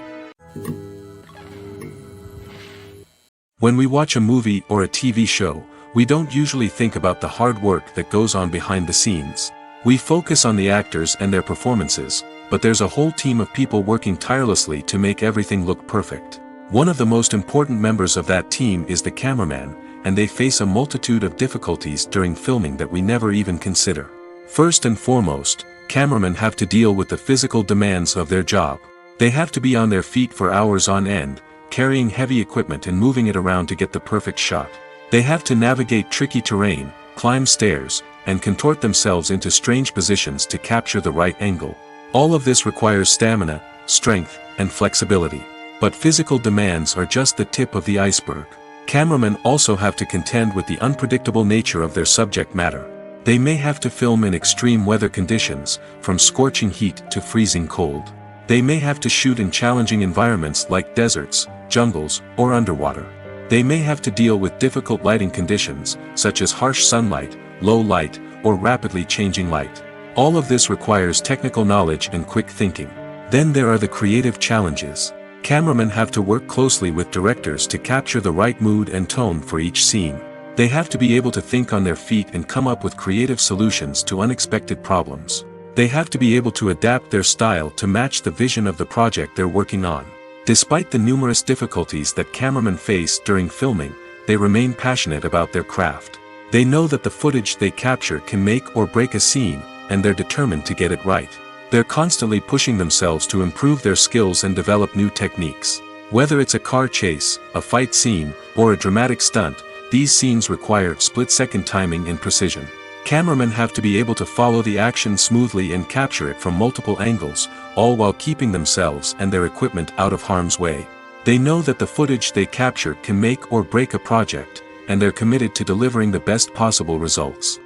When we watch a movie or a TV show, we don't usually think about the hard work that goes on behind the scenes. We focus on the actors and their performances, but there's a whole team of people working tirelessly to make everything look perfect. One of the most important members of that team is the cameraman, and they face a multitude of difficulties during filming that we never even consider. First and foremost, cameramen have to deal with the physical demands of their job. They have to be on their feet for hours on end, carrying heavy equipment and moving it around to get the perfect shot. They have to navigate tricky terrain, climb stairs, and contort themselves into strange positions to capture the right angle. All of this requires stamina, strength, and flexibility. But physical demands are just the tip of the iceberg. Cameramen also have to contend with the unpredictable nature of their subject matter. They may have to film in extreme weather conditions, from scorching heat to freezing cold. They may have to shoot in challenging environments like deserts, jungles, or underwater. They may have to deal with difficult lighting conditions, such as harsh sunlight, low light, or rapidly changing light. All of this requires technical knowledge and quick thinking. Then there are the creative challenges. Cameramen have to work closely with directors to capture the right mood and tone for each scene. They have to be able to think on their feet and come up with creative solutions to unexpected problems. They have to be able to adapt their style to match the vision of the project they're working on. Despite the numerous difficulties that cameramen face during filming, they remain passionate about their craft. They know that the footage they capture can make or break a scene, and they're determined to get it right. They're constantly pushing themselves to improve their skills and develop new techniques. Whether it's a car chase, a fight scene, or a dramatic stunt, these scenes require split-second timing and precision. Cameramen have to be able to follow the action smoothly and capture it from multiple angles, all while keeping themselves and their equipment out of harm's way. They know that the footage they capture can make or break a project, and they're committed to delivering the best possible results.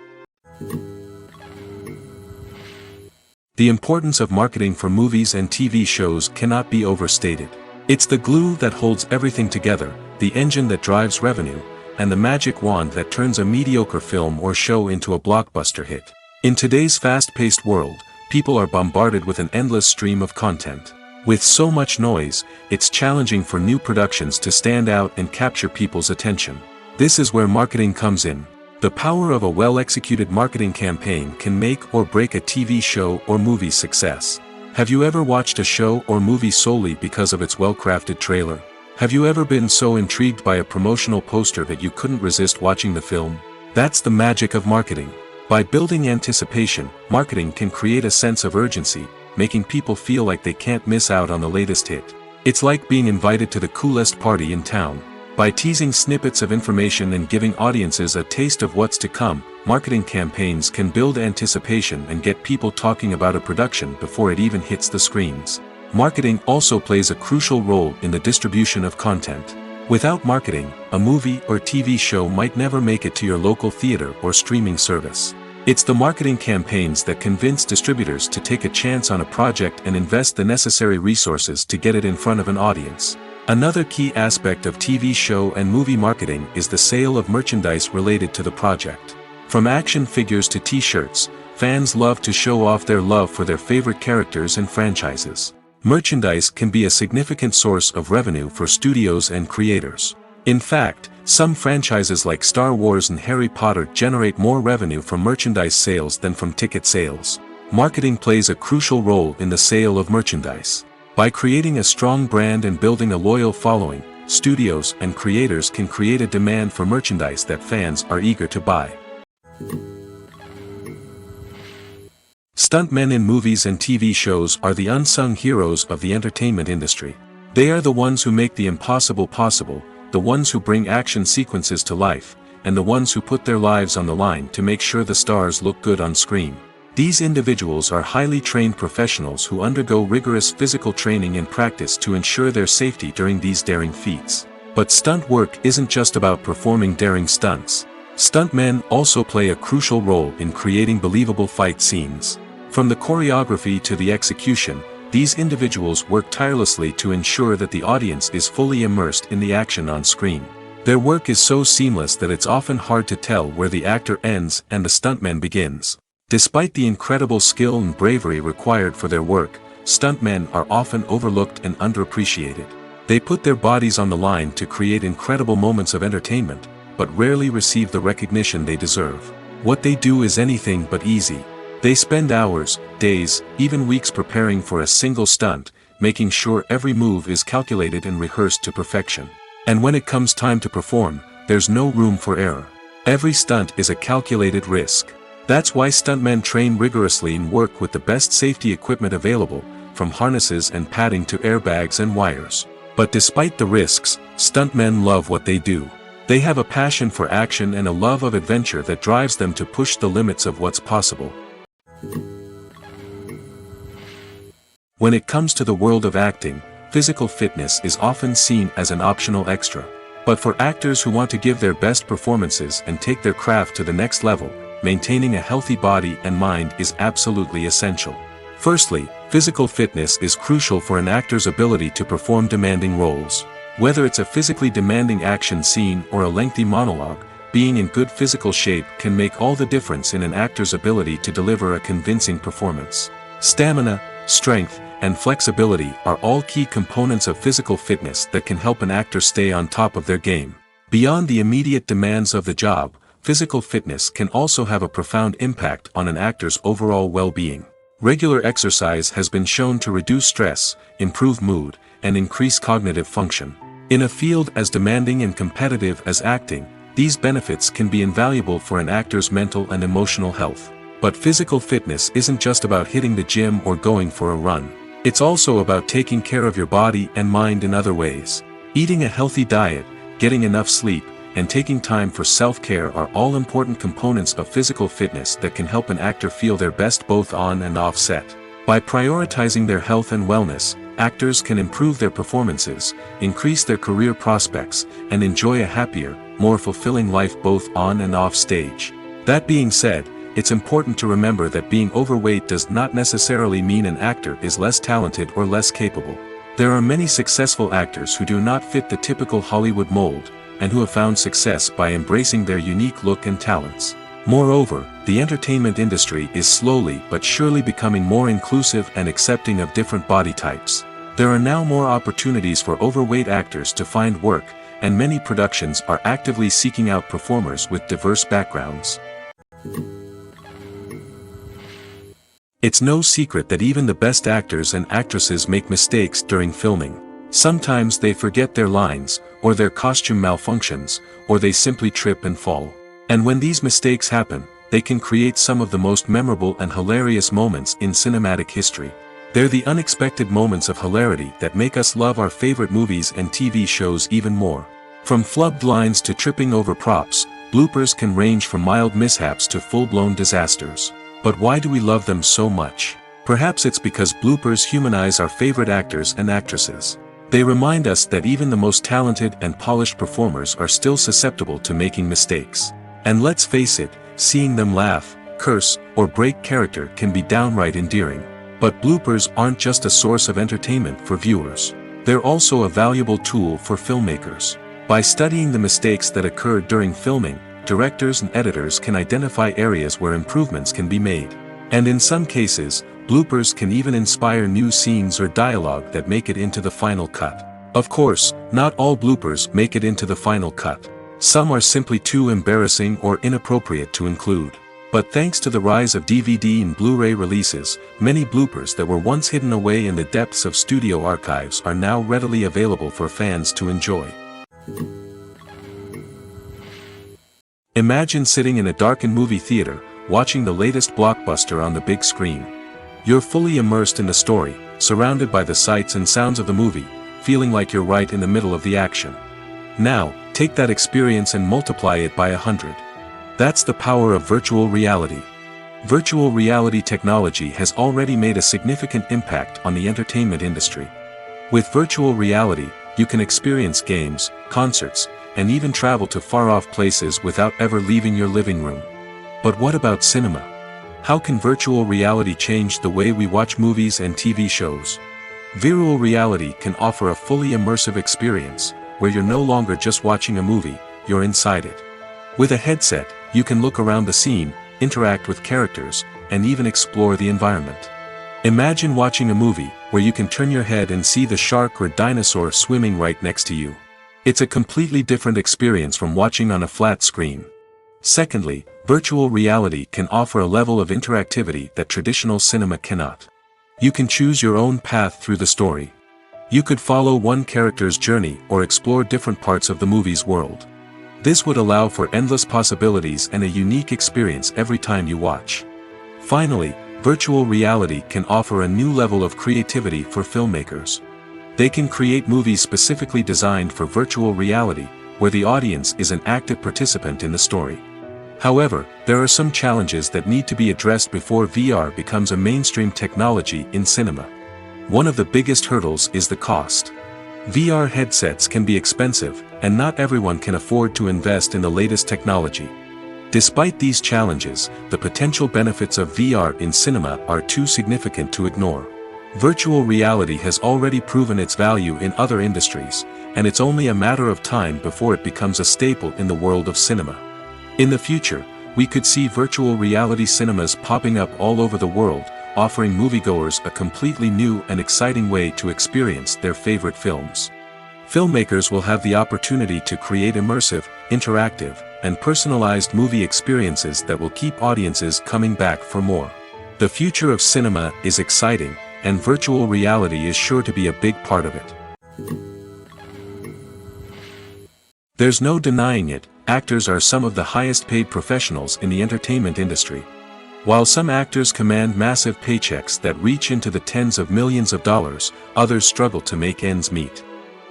The importance of marketing for movies and TV shows cannot be overstated. It's the glue that holds everything together, the engine that drives revenue, and the magic wand that turns a mediocre film or show into a blockbuster hit. In today's fast-paced world, people are bombarded with an endless stream of content. With so much noise, it's challenging for new productions to stand out and capture people's attention. This is where marketing comes in. The power of a well-executed marketing campaign can make or break a TV show or movie's success. Have you ever watched a show or movie solely because of its well-crafted trailer? Have you ever been so intrigued by a promotional poster that you couldn't resist watching the film? That's the magic of marketing. By building anticipation, marketing can create a sense of urgency, making people feel like they can't miss out on the latest hit. It's like being invited to the coolest party in town. By teasing snippets of information and giving audiences a taste of what's to come, marketing campaigns can build anticipation and get people talking about a production before it even hits the screens. Marketing also plays a crucial role in the distribution of content. Without marketing, a movie or TV show might never make it to your local theater or streaming service. It's the marketing campaigns that convince distributors to take a chance on a project and invest the necessary resources to get it in front of an audience. Another key aspect of TV show and movie marketing is the sale of merchandise related to the project. From action figures to t-shirts, fans love to show off their love for their favorite characters and franchises. Merchandise can be a significant source of revenue for studios and creators. In fact, some franchises like Star Wars and Harry Potter generate more revenue from merchandise sales than from ticket sales. Marketing plays a crucial role in the sale of merchandise. By creating a strong brand and building a loyal following, studios and creators can create a demand for merchandise that fans are eager to buy. Stuntmen in movies and TV shows are the unsung heroes of the entertainment industry. They are the ones who make the impossible possible, the ones who bring action sequences to life, and the ones who put their lives on the line to make sure the stars look good on screen. These individuals are highly trained professionals who undergo rigorous physical training and practice to ensure their safety during these daring feats. But stunt work isn't just about performing daring stunts. Stuntmen also play a crucial role in creating believable fight scenes. From the choreography to the execution, these individuals work tirelessly to ensure that the audience is fully immersed in the action on screen. Their work is so seamless that it's often hard to tell where the actor ends and the stuntman begins. Despite the incredible skill and bravery required for their work, stuntmen are often overlooked and underappreciated. They put their bodies on the line to create incredible moments of entertainment, but rarely receive the recognition they deserve. What they do is anything but easy. They spend hours, days, even weeks preparing for a single stunt, making sure every move is calculated and rehearsed to perfection. And when it comes time to perform, there's no room for error. Every stunt is a calculated risk. That's why stuntmen train rigorously and work with the best safety equipment available, from harnesses and padding to airbags and wires. But despite the risks, stuntmen love what they do. They have a passion for action and a love of adventure that drives them to push the limits of what's possible. When it comes to the world of acting, physical fitness is often seen as an optional extra. But for actors who want to give their best performances and take their craft to the next level, maintaining a healthy body and mind is absolutely essential. Firstly, physical fitness is crucial for an actor's ability to perform demanding roles. Whether it's a physically demanding action scene or a lengthy monologue, being in good physical shape can make all the difference in an actor's ability to deliver a convincing performance. Stamina, strength, and flexibility are all key components of physical fitness that can help an actor stay on top of their game. Beyond the immediate demands of the job, physical fitness can also have a profound impact on an actor's overall well-being. Regular exercise has been shown to reduce stress, improve mood, and increase cognitive function. In a field as demanding and competitive as acting, these benefits can be invaluable for an actor's mental and emotional health. But physical fitness isn't just about hitting the gym or going for a run. It's also about taking care of your body and mind in other ways. Eating a healthy diet, getting enough sleep, and taking time for self-care are all important components of physical fitness that can help an actor feel their best both on and off set. By prioritizing their health and wellness, actors can improve their performances, increase their career prospects, and enjoy a happier, more fulfilling life both on and off stage. That being said, it's important to remember that being overweight does not necessarily mean an actor is less talented or less capable. There are many successful actors who do not fit the typical Hollywood mold, and who have found success by embracing their unique look and talents. Moreover, the entertainment industry is slowly but surely becoming more inclusive and accepting of different body types. There are now more opportunities for overweight actors to find work, and many productions are actively seeking out performers with diverse backgrounds. It's no secret that even the best actors and actresses make mistakes during filming. Sometimes they forget their lines, or their costume malfunctions, or they simply trip and fall. And when these mistakes happen, they can create some of the most memorable and hilarious moments in cinematic history. They're the unexpected moments of hilarity that make us love our favorite movies and TV shows even more. From flubbed lines to tripping over props, bloopers can range from mild mishaps to full-blown disasters. But why do we love them so much? Perhaps it's because bloopers humanize our favorite actors and actresses. They remind us that even the most talented and polished performers are still susceptible to making mistakes. And let's face it, seeing them laugh, curse, or break character can be downright endearing. But bloopers aren't just a source of entertainment for viewers. They're also a valuable tool for filmmakers. By studying the mistakes that occurred during filming, directors and editors can identify areas where improvements can be made. And in some cases, bloopers can even inspire new scenes or dialogue that make it into the final cut. Of course, not all bloopers make it into the final cut. Some are simply too embarrassing or inappropriate to include. But thanks to the rise of DVD and Blu-ray releases, many bloopers that were once hidden away in the depths of studio archives are now readily available for fans to enjoy. Imagine sitting in a darkened movie theater, watching the latest blockbuster on the big screen. You're fully immersed in the story, surrounded by the sights and sounds of the movie, feeling like you're right in the middle of the action. Now, take that experience and multiply it by 100. That's the power of virtual reality. Virtual reality technology has already made a significant impact on the entertainment industry. With virtual reality, you can experience games, concerts, and even travel to far-off places without ever leaving your living room. But what about cinema? How can virtual reality change the way we watch movies and TV shows? Virtual reality can offer a fully immersive experience, where you're no longer just watching a movie, you're inside it. With a headset, you can look around the scene, interact with characters, and even explore the environment. Imagine watching a movie, where you can turn your head and see the shark or dinosaur swimming right next to you. It's a completely different experience from watching on a flat screen. Secondly, virtual reality can offer a level of interactivity that traditional cinema cannot. You can choose your own path through the story. You could follow one character's journey or explore different parts of the movie's world. This would allow for endless possibilities and a unique experience every time you watch. Finally, virtual reality can offer a new level of creativity for filmmakers. They can create movies specifically designed for virtual reality, where the audience is an active participant in the story. However, there are some challenges that need to be addressed before VR becomes a mainstream technology in cinema. One of the biggest hurdles is the cost. VR headsets can be expensive, and not everyone can afford to invest in the latest technology. Despite these challenges, the potential benefits of VR in cinema are too significant to ignore. Virtual reality has already proven its value in other industries, and it's only a matter of time before it becomes a staple in the world of cinema. In the future, we could see virtual reality cinemas popping up all over the world, offering moviegoers a completely new and exciting way to experience their favorite films. Filmmakers will have the opportunity to create immersive, interactive, and personalized movie experiences that will keep audiences coming back for more. The future of cinema is exciting, and virtual reality is sure to be a big part of it. There's no denying it, actors are some of the highest paid professionals in the entertainment industry. While some actors command massive paychecks that reach into the tens of millions of dollars, others struggle to make ends meet.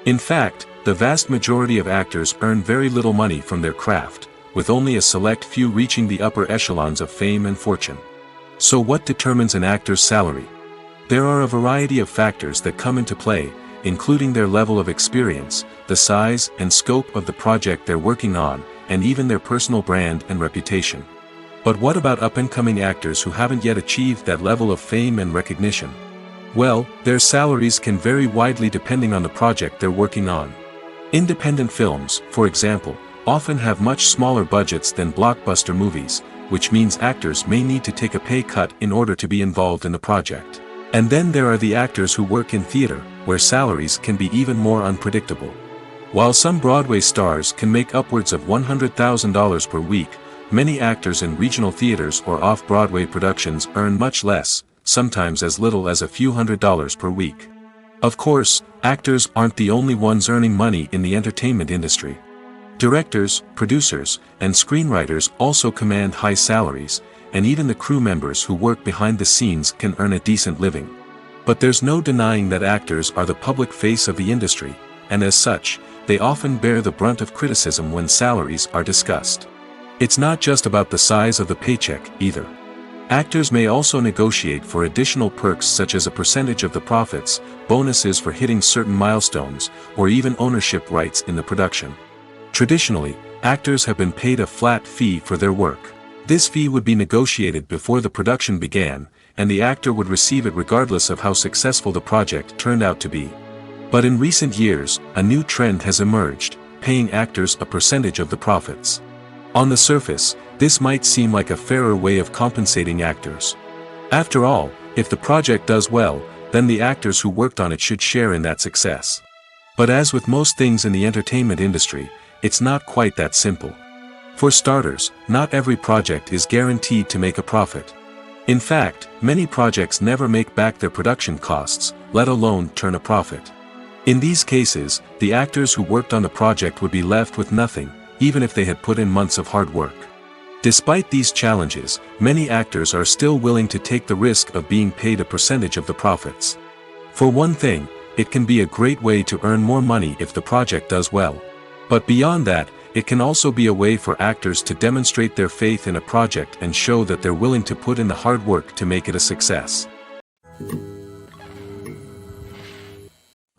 In fact, the vast majority of actors earn very little money from their craft, with only a select few reaching the upper echelons of fame and fortune. So what determines an actor's salary? There are a variety of factors that come into play, including their level of experience, the size and scope of the project they're working on, and even their personal brand and reputation. But what about up-and-coming actors who haven't yet achieved that level of fame and recognition? Well, their salaries can vary widely depending on the project they're working on. Independent films, for example, often have much smaller budgets than blockbuster movies, which means actors may need to take a pay cut in order to be involved in the project. And then there are the actors who work in theater, where salaries can be even more unpredictable. While some Broadway stars can make upwards of $100,000 per week, many actors in regional theaters or off-Broadway productions earn much less, sometimes as little as a few $100s per week. Of course, actors aren't the only ones earning money in the entertainment industry. Directors, producers, and screenwriters also command high salaries, and even the crew members who work behind the scenes can earn a decent living. But there's no denying that actors are the public face of the industry, and as such, they often bear the brunt of criticism when salaries are discussed. It's not just about the size of the paycheck, either. Actors may also negotiate for additional perks such as a percentage of the profits, bonuses for hitting certain milestones, or even ownership rights in the production. Traditionally, actors have been paid a flat fee for their work. This fee would be negotiated before the production began, and the actor would receive it regardless of how successful the project turned out to be. But in recent years, a new trend has emerged, paying actors a percentage of the profits. On the surface, this might seem like a fairer way of compensating actors. After all, if the project does well, then the actors who worked on it should share in that success. But as with most things in the entertainment industry, it's not quite that simple. For starters, not every project is guaranteed to make a profit. In fact, many projects never make back their production costs, let alone turn a profit. In these cases, the actors who worked on the project would be left with nothing, even if they had put in months of hard work. Despite these challenges, many actors are still willing to take the risk of being paid a percentage of the profits. For one thing, it can be a great way to earn more money if the project does well. But beyond that, it can also be a way for actors to demonstrate their faith in a project and show that they're willing to put in the hard work to make it a success.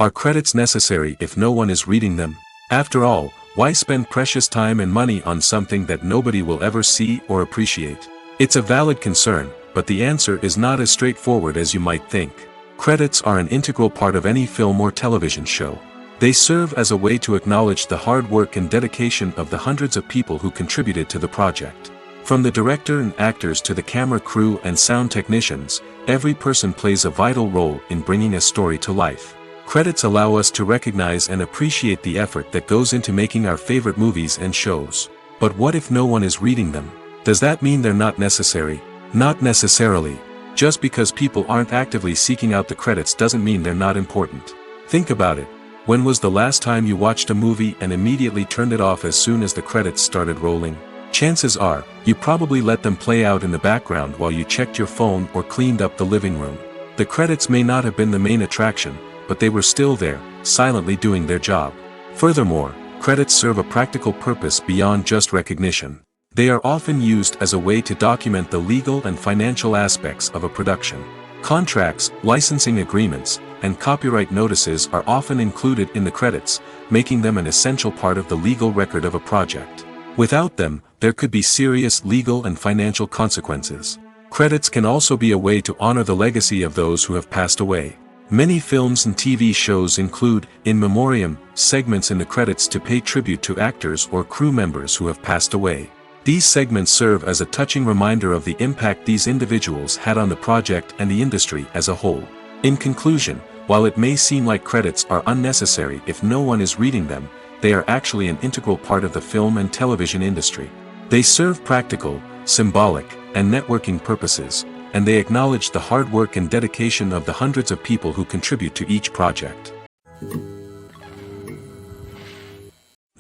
Are credits necessary if no one is reading them? After all, why spend precious time and money on something that nobody will ever see or appreciate? It's a valid concern, but the answer is not as straightforward as you might think. Credits are an integral part of any film or television show. They serve as a way to acknowledge the hard work and dedication of the hundreds of people who contributed to the project. From the director and actors to the camera crew and sound technicians, every person plays a vital role in bringing a story to life. Credits allow us to recognize and appreciate the effort that goes into making our favorite movies and shows. But what if no one is reading them? Does that mean they're not necessary? Not necessarily. Just because people aren't actively seeking out the credits doesn't mean they're not important. Think about it. When was the last time you watched a movie and immediately turned it off as soon as the credits started rolling? Chances are, you probably let them play out in the background while you checked your phone or cleaned up the living room. The credits may not have been the main attraction, but they were still there, silently doing their job. Furthermore, credits serve a practical purpose beyond just recognition. They are often used as a way to document the legal and financial aspects of a production. Contracts, licensing agreements, and copyright notices are often included in the credits, making them an essential part of the legal record of a project. Without them, there could be serious legal and financial consequences. Credits can also be a way to honor the legacy of those who have passed away. Many films and TV shows include, in memoriam, segments in the credits to pay tribute to actors or crew members who have passed away. These segments serve as a touching reminder of the impact these individuals had on the project and the industry as a whole. In conclusion, while it may seem like credits are unnecessary if no one is reading them, they are actually an integral part of the film and television industry. They serve practical, symbolic, and networking purposes, and they acknowledge the hard work and dedication of the hundreds of people who contribute to each project.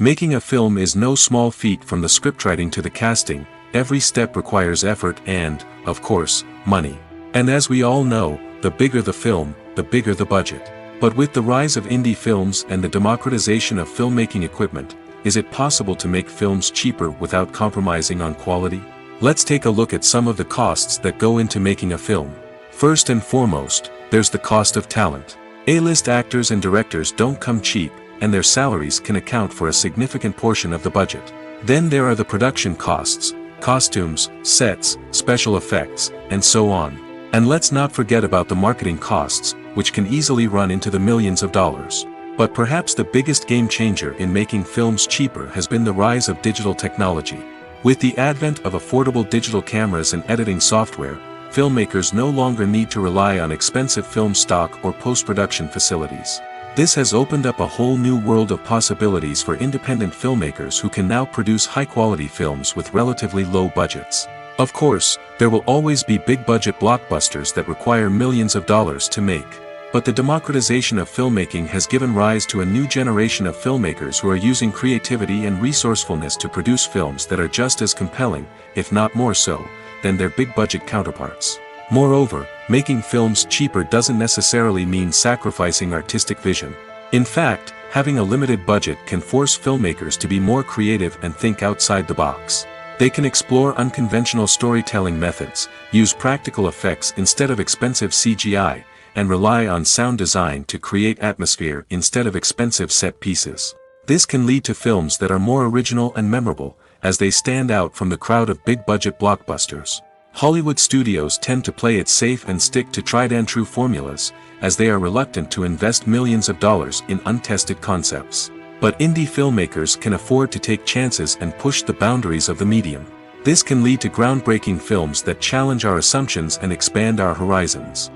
Making a film is no small feat. From the scriptwriting to the casting, every step requires effort and, of course, money. And as we all know, the bigger the film, the bigger the budget. But with the rise of indie films and the democratization of filmmaking equipment, is it possible to make films cheaper without compromising on quality? Let's take a look at some of the costs that go into making a film. First and foremost, there's the cost of talent. A-list actors and directors don't come cheap, and their salaries can account for a significant portion of the budget. Then there are the production costs, costumes, sets, special effects, and so on. And let's not forget about the marketing costs, which can easily run into the millions of dollars. But perhaps the biggest game changer in making films cheaper has been the rise of digital technology. With the advent of affordable digital cameras and editing software, filmmakers no longer need to rely on expensive film stock or post-production facilities. This has opened up a whole new world of possibilities for independent filmmakers who can now produce high-quality films with relatively low budgets. Of course, there will always be big-budget blockbusters that require millions of dollars to make. But the democratization of filmmaking has given rise to a new generation of filmmakers who are using creativity and resourcefulness to produce films that are just as compelling, if not more so, than their big-budget counterparts. Moreover, making films cheaper doesn't necessarily mean sacrificing artistic vision. In fact, having a limited budget can force filmmakers to be more creative and think outside the box. They can explore unconventional storytelling methods, use practical effects instead of expensive CGI, and rely on sound design to create atmosphere instead of expensive set pieces. This can lead to films that are more original and memorable, as they stand out from the crowd of big-budget blockbusters. Hollywood studios tend to play it safe and stick to tried-and-true formulas, as they are reluctant to invest millions of dollars in untested concepts. But indie filmmakers can afford to take chances and push the boundaries of the medium. This can lead to groundbreaking films that challenge our assumptions and expand our horizons.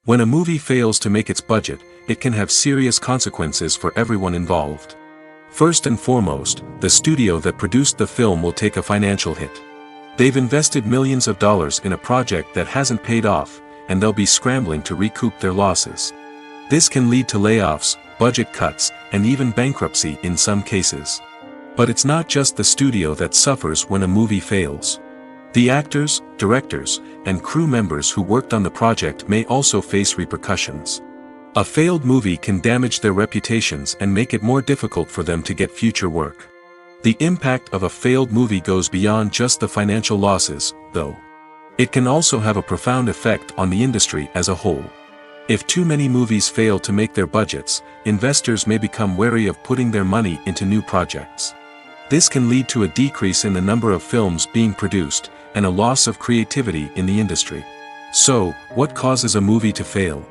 When a movie fails to make its budget, it can have serious consequences for everyone involved. First and foremost, the studio that produced the film will take a financial hit. They've invested millions of dollars in a project that hasn't paid off, and they'll be scrambling to recoup their losses. This can lead to layoffs, budget cuts, and even bankruptcy in some cases. But it's not just the studio that suffers when a movie fails. The actors, directors, and crew members who worked on the project may also face repercussions. A failed movie can damage their reputations and make it more difficult for them to get future work. The impact of a failed movie goes beyond just the financial losses, though. It can also have a profound effect on the industry as a whole. If too many movies fail to make their budgets, investors may become wary of putting their money into new projects. This can lead to a decrease in the number of films being produced, and a loss of creativity in the industry. So, what causes a movie to fail?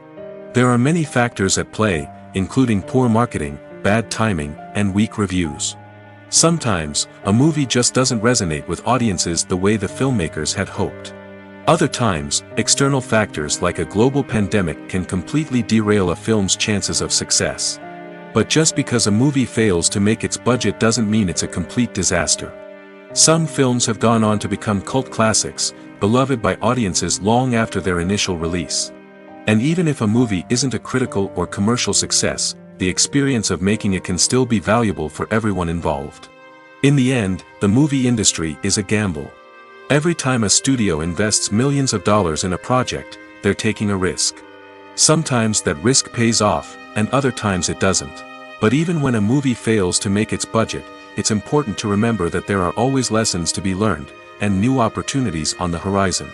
There are many factors at play, including poor marketing, bad timing, and weak reviews. Sometimes, a movie just doesn't resonate with audiences the way the filmmakers had hoped. Other times, external factors like a global pandemic can completely derail a film's chances of success. But just because a movie fails to make its budget doesn't mean it's a complete disaster. Some films have gone on to become cult classics, beloved by audiences long after their initial release. And even if a movie isn't a critical or commercial success, the experience of making it can still be valuable for everyone involved. In the end, the movie industry is a gamble. Every time a studio invests millions of dollars in a project, they're taking a risk. Sometimes that risk pays off, and other times it doesn't. But even when a movie fails to make its budget, it's important to remember that there are always lessons to be learned, and new opportunities on the horizon.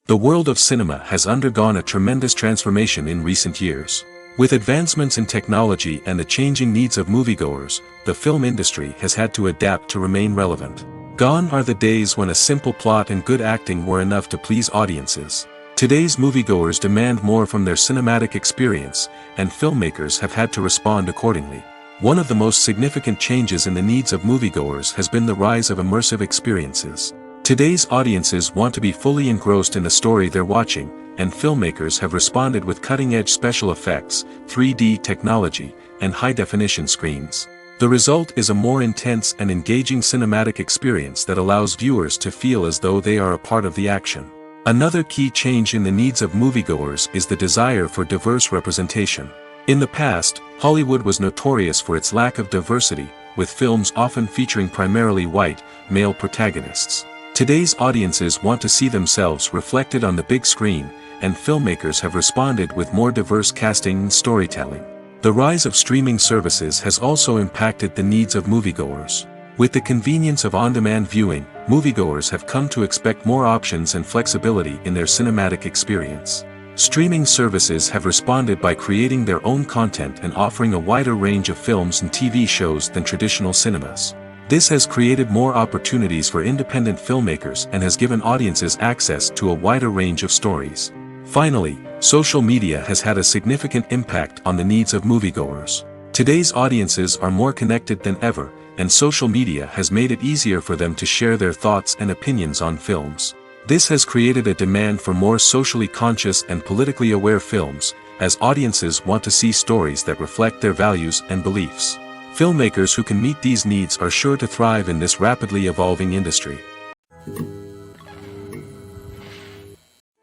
The world of cinema has undergone a tremendous transformation in recent years. With advancements in technology and the changing needs of moviegoers, the film industry has had to adapt to remain relevant. Gone are the days when a simple plot and good acting were enough to please audiences. Today's moviegoers demand more from their cinematic experience, and filmmakers have had to respond accordingly. One of the most significant changes in the needs of moviegoers has been the rise of immersive experiences. Today's audiences want to be fully engrossed in the story they're watching, and filmmakers have responded with cutting-edge special effects, 3D technology, and high-definition screens. The result is a more intense and engaging cinematic experience that allows viewers to feel as though they are a part of the action. Another key change in the needs of moviegoers is the desire for diverse representation. In the past, Hollywood was notorious for its lack of diversity, with films often featuring primarily white, male protagonists. Today's audiences want to see themselves reflected on the big screen, and filmmakers have responded with more diverse casting and storytelling. The rise of streaming services has also impacted the needs of moviegoers. With the convenience of on-demand viewing, moviegoers have come to expect more options and flexibility in their cinematic experience. Streaming services have responded by creating their own content and offering a wider range of films and TV shows than traditional cinemas. This has created more opportunities for independent filmmakers and has given audiences access to a wider range of stories. Finally, social media has had a significant impact on the needs of moviegoers. Today's audiences are more connected than ever, and social media has made it easier for them to share their thoughts and opinions on films. This has created a demand for more socially conscious and politically aware films, as audiences want to see stories that reflect their values and beliefs. Filmmakers who can meet these needs are sure to thrive in this rapidly evolving industry.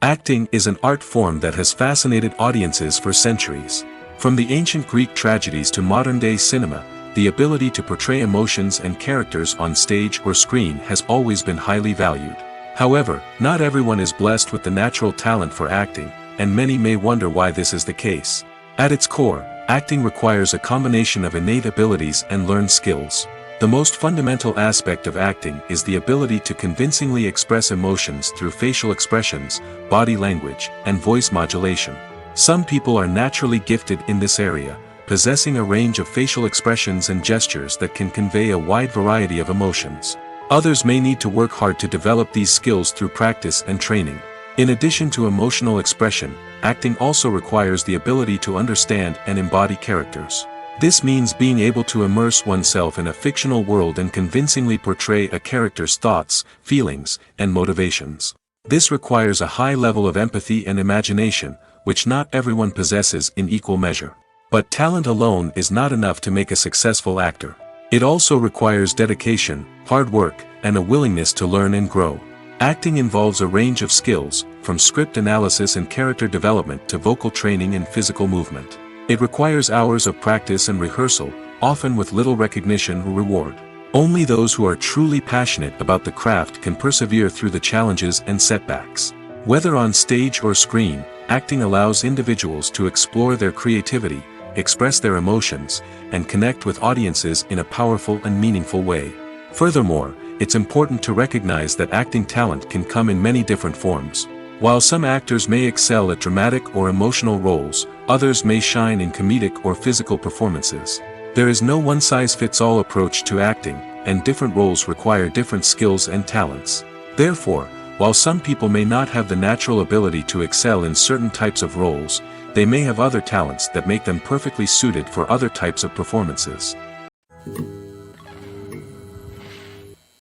Acting is an art form that has fascinated audiences for centuries. From the ancient Greek tragedies to modern-day cinema, the ability to portray emotions and characters on stage or screen has always been highly valued. However, not everyone is blessed with the natural talent for acting, and many may wonder why this is the case. At its core, acting requires a combination of innate abilities and learned skills. The most fundamental aspect of acting is the ability to convincingly express emotions through facial expressions, body language, and voice modulation. Some people are naturally gifted in this area, possessing a range of facial expressions and gestures that can convey a wide variety of emotions. Others may need to work hard to develop these skills through practice and training. In addition to emotional expression, acting also requires the ability to understand and embody characters. This means being able to immerse oneself in a fictional world and convincingly portray a character's thoughts, feelings, and motivations. This requires a high level of empathy and imagination, which not everyone possesses in equal measure. But talent alone is not enough to make a successful actor. It also requires dedication, hard work, and a willingness to learn and grow. Acting involves a range of skills, from script analysis and character development to vocal training and physical movement. It requires hours of practice and rehearsal, often with little recognition or reward. Only those who are truly passionate about the craft can persevere through the challenges and setbacks. Whether on stage or screen, acting allows individuals to explore their creativity, express their emotions, and connect with audiences in a powerful and meaningful way. Furthermore, it's important to recognize that acting talent can come in many different forms. While some actors may excel at dramatic or emotional roles, others may shine in comedic or physical performances. There is no one-size-fits-all approach to acting, and different roles require different skills and talents. Therefore, while some people may not have the natural ability to excel in certain types of roles, they may have other talents that make them perfectly suited for other types of performances.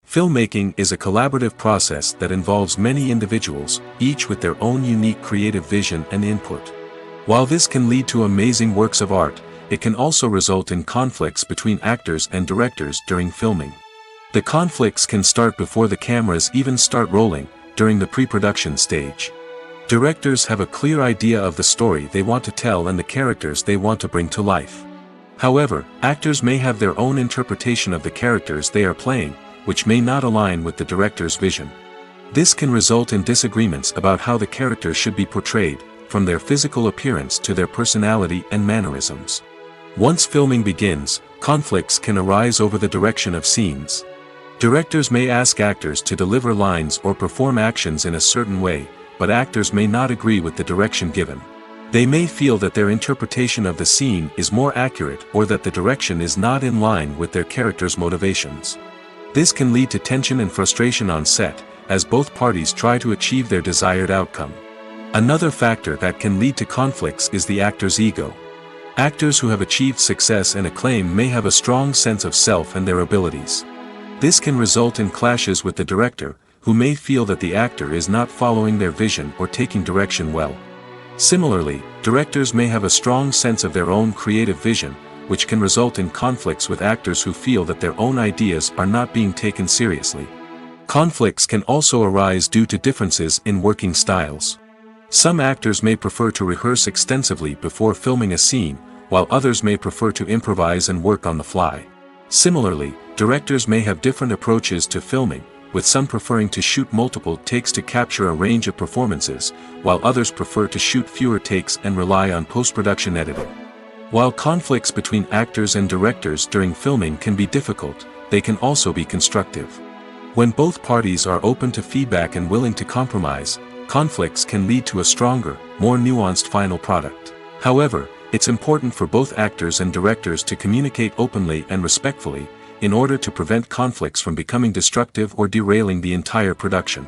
Filmmaking is a collaborative process that involves many individuals, each with their own unique creative vision and input. While this can lead to amazing works of art, it can also result in conflicts between actors and directors during filming. The conflicts can start before the cameras even start rolling, during the pre-production stage. Directors have a clear idea of the story they want to tell and the characters they want to bring to life. However, actors may have their own interpretation of the characters they are playing, which may not align with the director's vision. This can result in disagreements about how the characters should be portrayed, from their physical appearance to their personality and mannerisms. Once filming begins, conflicts can arise over the direction of scenes. Directors may ask actors to deliver lines or perform actions in a certain way, but actors may not agree with the direction given. They may feel that their interpretation of the scene is more accurate or that the direction is not in line with their character's motivations. This can lead to tension and frustration on set, as both parties try to achieve their desired outcome. Another factor that can lead to conflicts is the actor's ego. Actors who have achieved success and acclaim may have a strong sense of self and their abilities. This can result in clashes with the director, who may feel that the actor is not following their vision or taking direction well. Similarly, directors may have a strong sense of their own creative vision, which can result in conflicts with actors who feel that their own ideas are not being taken seriously. Conflicts can also arise due to differences in working styles. Some actors may prefer to rehearse extensively before filming a scene, while others may prefer to improvise and work on the fly. Similarly, directors may have different approaches to filming, with some preferring to shoot multiple takes to capture a range of performances, while others prefer to shoot fewer takes and rely on post-production editing. While conflicts between actors and directors during filming can be difficult, they can also be constructive. When both parties are open to feedback and willing to compromise, conflicts can lead to a stronger, more nuanced final product. However, it's important for both actors and directors to communicate openly and respectfully, in order to prevent conflicts from becoming destructive or derailing the entire production.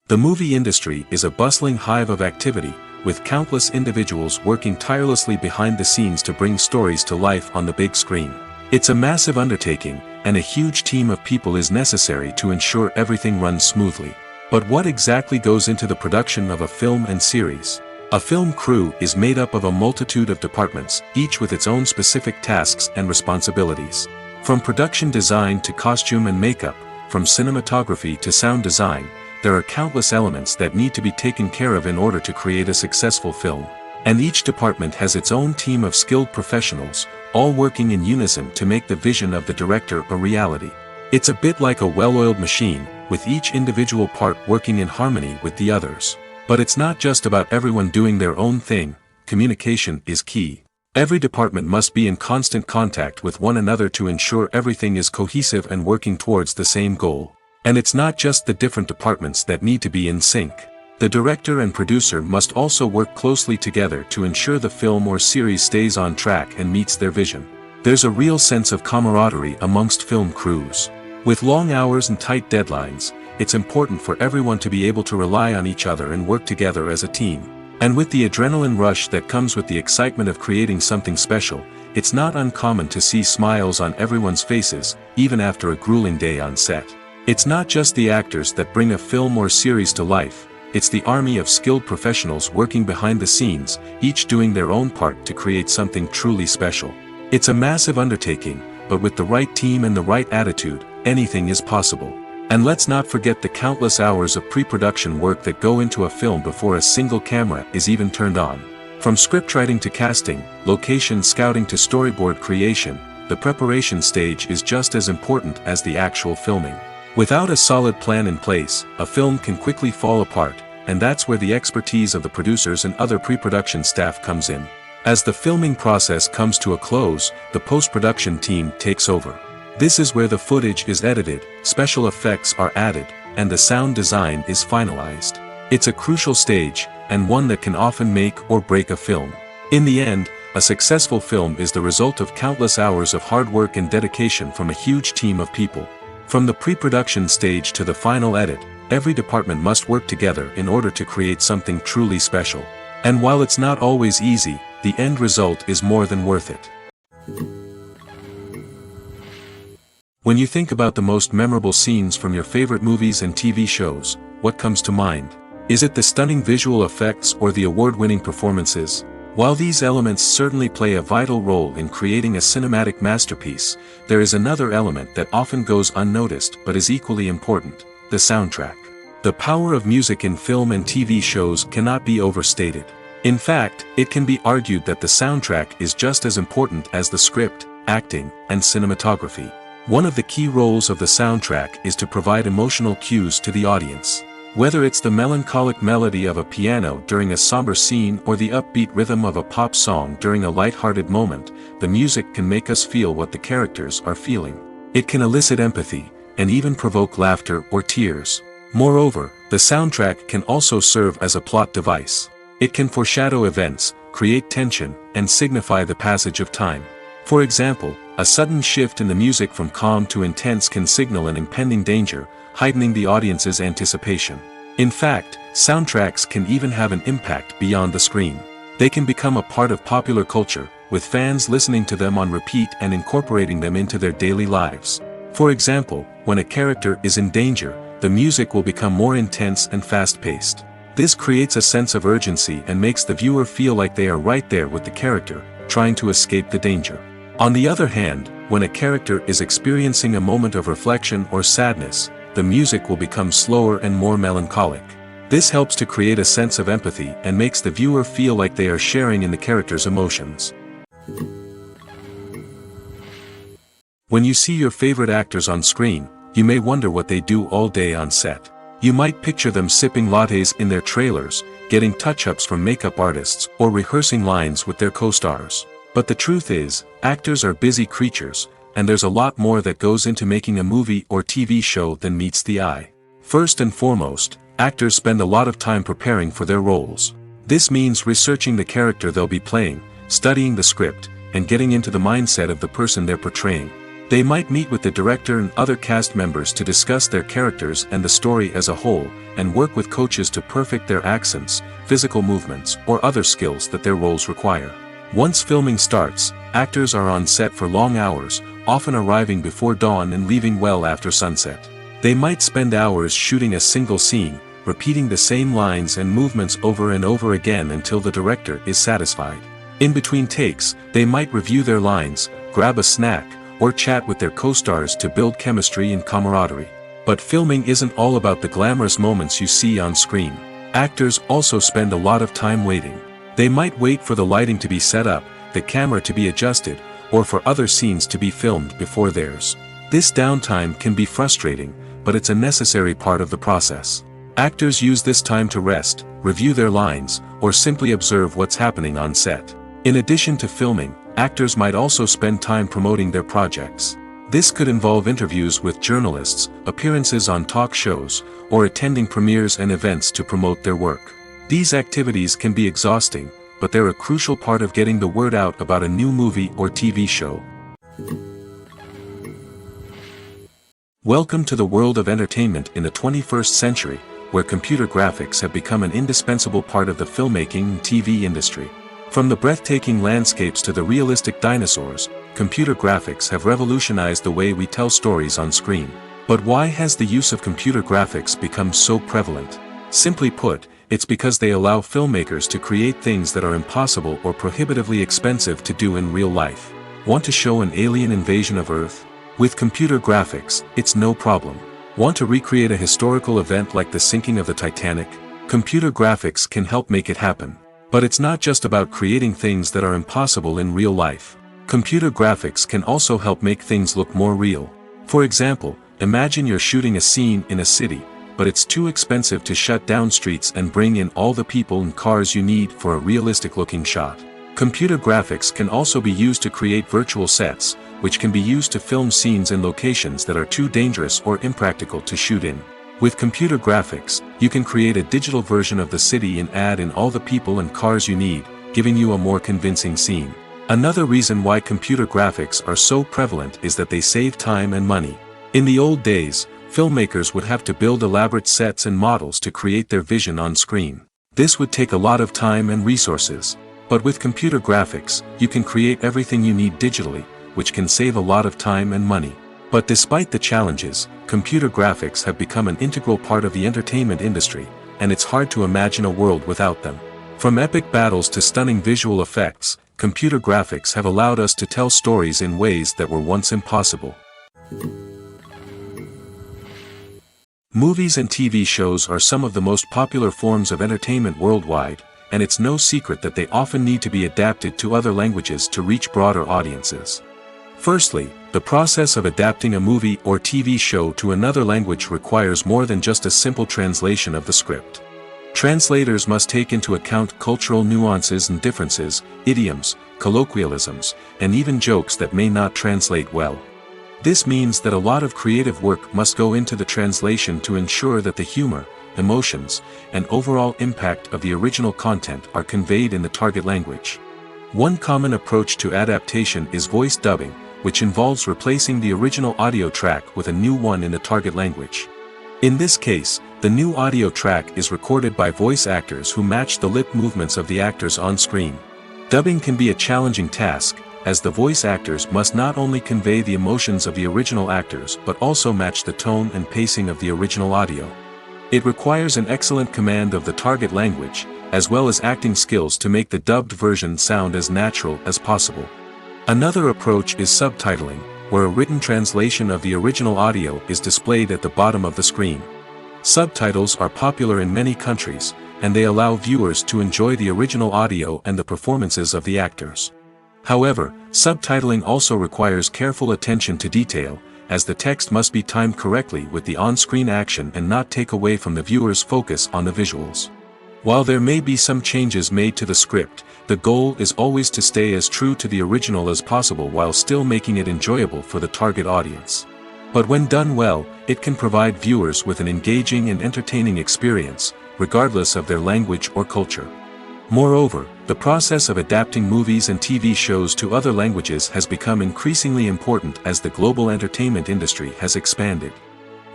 The movie industry is a bustling hive of activity, with countless individuals working tirelessly behind the scenes to bring stories to life on the big screen. It's a massive undertaking, and a huge team of people is necessary to ensure everything runs smoothly. But what exactly goes into the production of a film and series? A film crew is made up of a multitude of departments, each with its own specific tasks and responsibilities. From production design to costume and makeup, from cinematography to sound design, there are countless elements that need to be taken care of in order to create a successful film. And each department has its own team of skilled professionals, all working in unison to make the vision of the director a reality. It's a bit like a well-oiled machine, with each individual part working in harmony with the others. But it's not just about everyone doing their own thing. Communication is key. Every department must be in constant contact with one another to ensure everything is cohesive and working towards the same goal. And it's not just the different departments that need to be in sync. The director and producer must also work closely together to ensure the film or series stays on track and meets their vision. There's a real sense of camaraderie amongst film crews. With long hours and tight deadlines, it's important for everyone to be able to rely on each other and work together as a team. And with the adrenaline rush that comes with the excitement of creating something special, it's not uncommon to see smiles on everyone's faces, even after a grueling day on set. It's not just the actors that bring a film or series to life, it's the army of skilled professionals working behind the scenes, each doing their own part to create something truly special. It's a massive undertaking, but with the right team and the right attitude, anything is possible. And let's not forget the countless hours of pre-production work that go into a film before a single camera is even turned on. From scriptwriting to casting, location scouting to storyboard creation, the preparation stage is just as important as the actual filming. Without a solid plan in place, a film can quickly fall apart, and that's where the expertise of the producers and other pre-production staff comes in. As the filming process comes to a close, the post-production team takes over. This is where the footage is edited, special effects are added, and the sound design is finalized. It's a crucial stage, and one that can often make or break a film. In the end, a successful film is the result of countless hours of hard work and dedication from a huge team of people. From the pre-production stage to the final edit, every department must work together in order to create something truly special. And while it's not always easy, the end result is more than worth it. When you think about the most memorable scenes from your favorite movies and TV shows, what comes to mind? Is it the stunning visual effects or the award-winning performances? While these elements certainly play a vital role in creating a cinematic masterpiece, there is another element that often goes unnoticed but is equally important: the soundtrack. The power of music in film and TV shows cannot be overstated. In fact, it can be argued that the soundtrack is just as important as the script, acting, and cinematography. One of the key roles of the soundtrack is to provide emotional cues to the audience. Whether it's the melancholic melody of a piano during a somber scene or the upbeat rhythm of a pop song during a light-hearted moment, the music can make us feel what the characters are feeling. It can elicit empathy, and even provoke laughter or tears. Moreover, the soundtrack can also serve as a plot device. It can foreshadow events, create tension, and signify the passage of time. For example, a sudden shift in the music from calm to intense can signal an impending danger, heightening the audience's anticipation. In fact, soundtracks can even have an impact beyond the screen. They can become a part of popular culture, with fans listening to them on repeat and incorporating them into their daily lives. For example, when a character is in danger, the music will become more intense and fast-paced. This creates a sense of urgency and makes the viewer feel like they are right there with the character, trying to escape the danger. On the other hand, when a character is experiencing a moment of reflection or sadness, the music will become slower and more melancholic. This helps to create a sense of empathy and makes the viewer feel like they are sharing in the character's emotions. When you see your favorite actors on screen, you may wonder what they do all day on set. You might picture them sipping lattes in their trailers, getting touch-ups from makeup artists, or rehearsing lines with their co-stars. But the truth is, actors are busy creatures, and there's a lot more that goes into making a movie or TV show than meets the eye. First and foremost, actors spend a lot of time preparing for their roles. This means researching the character they'll be playing, studying the script, and getting into the mindset of the person they're portraying. They might meet with the director and other cast members to discuss their characters and the story as a whole, and work with coaches to perfect their accents, physical movements, or other skills that their roles require. Once filming starts, actors are on set for long hours, often arriving before dawn and leaving well after sunset. They might spend hours shooting a single scene, repeating the same lines and movements over and over again until the director is satisfied. In between takes, they might review their lines, grab a snack, or chat with their co-stars to build chemistry and camaraderie. But filming isn't all about the glamorous moments you see on screen. Actors also spend a lot of time waiting. They might wait for the lighting to be set up, the camera to be adjusted, or for other scenes to be filmed before theirs. This downtime can be frustrating, but it's a necessary part of the process. Actors use this time to rest, review their lines, or simply observe what's happening on set. In addition to filming, actors might also spend time promoting their projects. This could involve interviews with journalists, appearances on talk shows, or attending premieres and events to promote their work. These activities can be exhausting, but they're a crucial part of getting the word out about a new movie or TV show. Welcome to the world of entertainment in the 21st century, where computer graphics have become an indispensable part of the filmmaking and TV industry. From the breathtaking landscapes to the realistic dinosaurs, computer graphics have revolutionized the way we tell stories on screen. But why has the use of computer graphics become so prevalent? Simply put, it's because they allow filmmakers to create things that are impossible or prohibitively expensive to do in real life. Want to show an alien invasion of Earth? With computer graphics, it's no problem. Want to recreate a historical event like the sinking of the Titanic? Computer graphics can help make it happen. But it's not just about creating things that are impossible in real life. Computer graphics can also help make things look more real. For example, imagine you're shooting a scene in a city, but it's too expensive to shut down streets and bring in all the people and cars you need for a realistic-looking shot. Computer graphics can also be used to create virtual sets, which can be used to film scenes in locations that are too dangerous or impractical to shoot in. With computer graphics, you can create a digital version of the city and add in all the people and cars you need, giving you a more convincing scene. Another reason why computer graphics are so prevalent is that they save time and money. In the old days, filmmakers would have to build elaborate sets and models to create their vision on screen. This would take a lot of time and resources. But with computer graphics, you can create everything you need digitally, which can save a lot of time and money. But despite the challenges, computer graphics have become an integral part of the entertainment industry, and it's hard to imagine a world without them. From epic battles to stunning visual effects, computer graphics have allowed us to tell stories in ways that were once impossible. Movies and TV shows are some of the most popular forms of entertainment worldwide, and it's no secret that they often need to be adapted to other languages to reach broader audiences. Firstly, the process of adapting a movie or TV show to another language requires more than just a simple translation of the script. Translators must take into account cultural nuances and differences, idioms, colloquialisms, and even jokes that may not translate well. This means that a lot of creative work must go into the translation to ensure that the humor, emotions, and overall impact of the original content are conveyed in the target language. One common approach to adaptation is voice dubbing, which involves replacing the original audio track with a new one in the target language. In this case, the new audio track is recorded by voice actors who match the lip movements of the actors on screen. Dubbing can be a challenging task, as the voice actors must not only convey the emotions of the original actors but also match the tone and pacing of the original audio. It requires an excellent command of the target language, as well as acting skills to make the dubbed version sound as natural as possible. Another approach is subtitling, where a written translation of the original audio is displayed at the bottom of the screen. Subtitles are popular in many countries, and they allow viewers to enjoy the original audio and the performances of the actors. However, subtitling also requires careful attention to detail, as the text must be timed correctly with the on-screen action and not take away from the viewer's focus on the visuals. While there may be some changes made to the script, the goal is always to stay as true to the original as possible while still making it enjoyable for the target audience. But when done well, it can provide viewers with an engaging and entertaining experience, regardless of their language or culture. Moreover, the process of adapting movies and TV shows to other languages has become increasingly important as the global entertainment industry has expanded.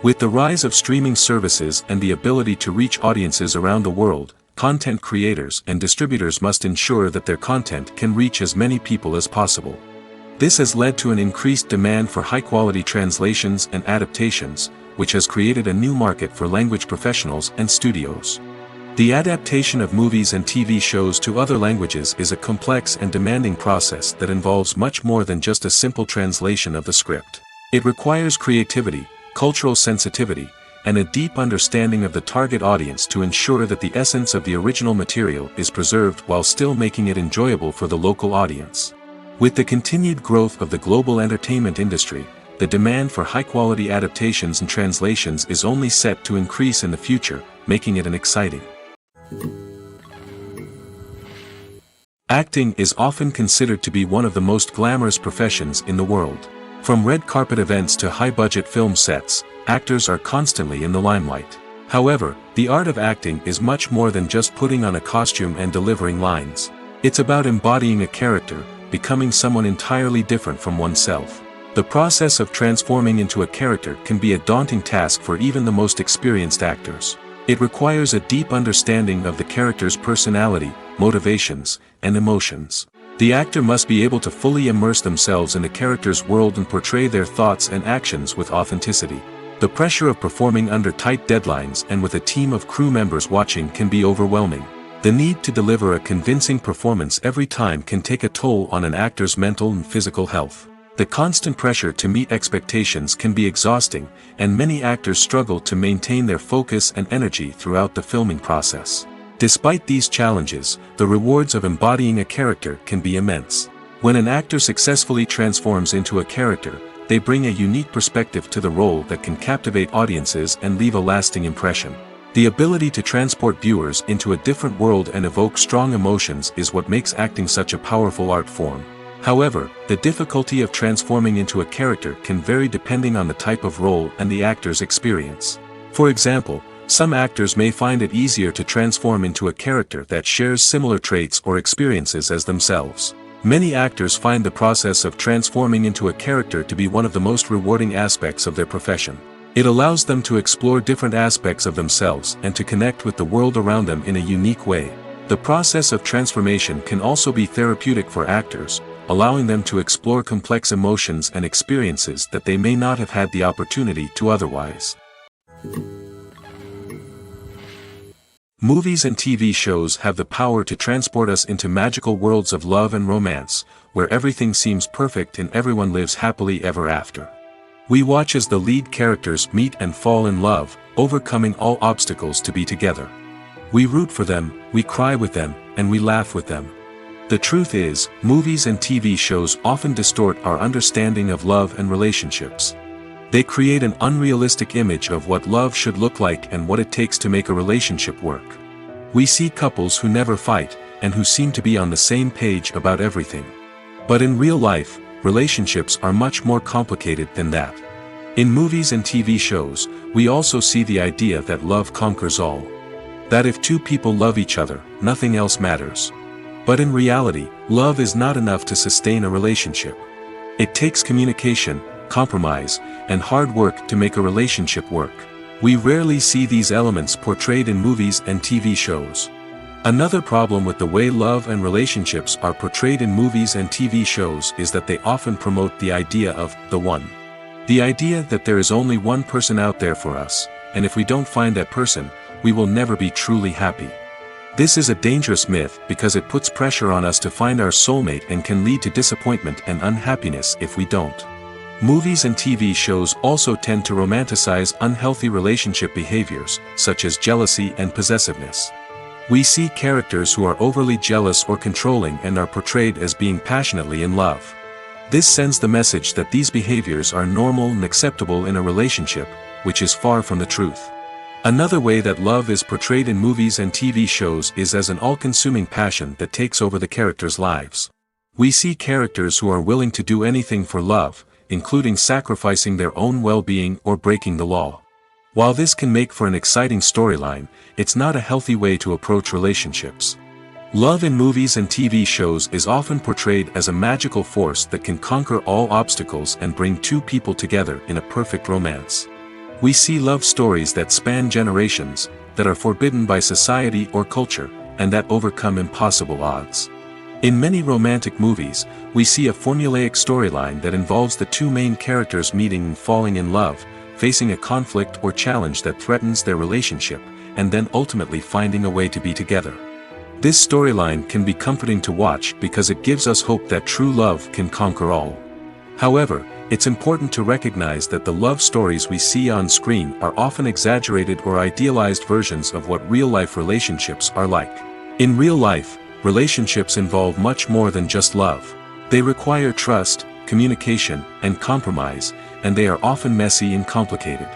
With the rise of streaming services and the ability to reach audiences around the world, content creators and distributors must ensure that their content can reach as many people as possible. This has led to an increased demand for high-quality translations and adaptations, which has created a new market for language professionals and studios. The adaptation of movies and TV shows to other languages is a complex and demanding process that involves much more than just a simple translation of the script. It requires creativity, cultural sensitivity, and a deep understanding of the target audience to ensure that the essence of the original material is preserved while still making it enjoyable for the local audience. With the continued growth of the global entertainment industry, the demand for high-quality adaptations and translations is only set to increase in the future, making it an exciting. Acting is often considered to be one of the most glamorous professions in the world. From red carpet events to high-budget film sets, actors are constantly in the limelight. However, the art of acting is much more than just putting on a costume and delivering lines. It's about embodying a character, becoming someone entirely different from oneself. The process of transforming into a character can be a daunting task for even the most experienced actors. It requires a deep understanding of the character's personality, motivations, and emotions. The actor must be able to fully immerse themselves in the character's world and portray their thoughts and actions with authenticity. The pressure of performing under tight deadlines and with a team of crew members watching can be overwhelming. The need to deliver a convincing performance every time can take a toll on an actor's mental and physical health. The constant pressure to meet expectations can be exhausting, and many actors struggle to maintain their focus and energy throughout the filming process. Despite these challenges, the rewards of embodying a character can be immense. When an actor successfully transforms into a character, they bring a unique perspective to the role that can captivate audiences and leave a lasting impression. The ability to transport viewers into a different world and evoke strong emotions is what makes acting such a powerful art form. However, the difficulty of transforming into a character can vary depending on the type of role and the actor's experience. For example, some actors may find it easier to transform into a character that shares similar traits or experiences as themselves. Many actors find the process of transforming into a character to be one of the most rewarding aspects of their profession. It allows them to explore different aspects of themselves and to connect with the world around them in a unique way. The process of transformation can also be therapeutic for actors, allowing them to explore complex emotions and experiences that they may not have had the opportunity to otherwise. Movies and TV shows have the power to transport us into magical worlds of love and romance, where everything seems perfect and everyone lives happily ever after. We watch as the lead characters meet and fall in love, overcoming all obstacles to be together. We root for them, we cry with them, and we laugh with them. The truth is, movies and TV shows often distort our understanding of love and relationships. They create an unrealistic image of what love should look like and what it takes to make a relationship work. We see couples who never fight, and who seem to be on the same page about everything. But in real life, relationships are much more complicated than that. In movies and TV shows, we also see the idea that love conquers all. That if two people love each other, nothing else matters. But in reality, love is not enough to sustain a relationship. It takes communication, compromise, and hard work to make a relationship work. We rarely see these elements portrayed in movies and TV shows. Another problem with the way love and relationships are portrayed in movies and TV shows is that they often promote the idea of the one. The idea that there is only one person out there for us, and if we don't find that person, we will never be truly happy. This is a dangerous myth because it puts pressure on us to find our soulmate and can lead to disappointment and unhappiness if we don't. Movies and TV shows also tend to romanticize unhealthy relationship behaviors, such as jealousy and possessiveness. We see characters who are overly jealous or controlling and are portrayed as being passionately in love. This sends the message that these behaviors are normal and acceptable in a relationship, which is far from the truth. Another way that love is portrayed in movies and TV shows is as an all-consuming passion that takes over the characters' lives. We see characters who are willing to do anything for love, including sacrificing their own well-being or breaking the law. While this can make for an exciting storyline, it's not a healthy way to approach relationships. Love in movies and TV shows is often portrayed as a magical force that can conquer all obstacles and bring two people together in a perfect romance. We see love stories that span generations, that are forbidden by society or culture, and that overcome impossible odds. In many romantic movies, we see a formulaic storyline that involves the two main characters meeting and falling in love, facing a conflict or challenge that threatens their relationship, and then ultimately finding a way to be together. This storyline can be comforting to watch because it gives us hope that true love can conquer all. However, it's important to recognize that the love stories we see on screen are often exaggerated or idealized versions of what real-life relationships are like. In real life, relationships involve much more than just love. They require trust, communication, and compromise, and they are often messy and complicated.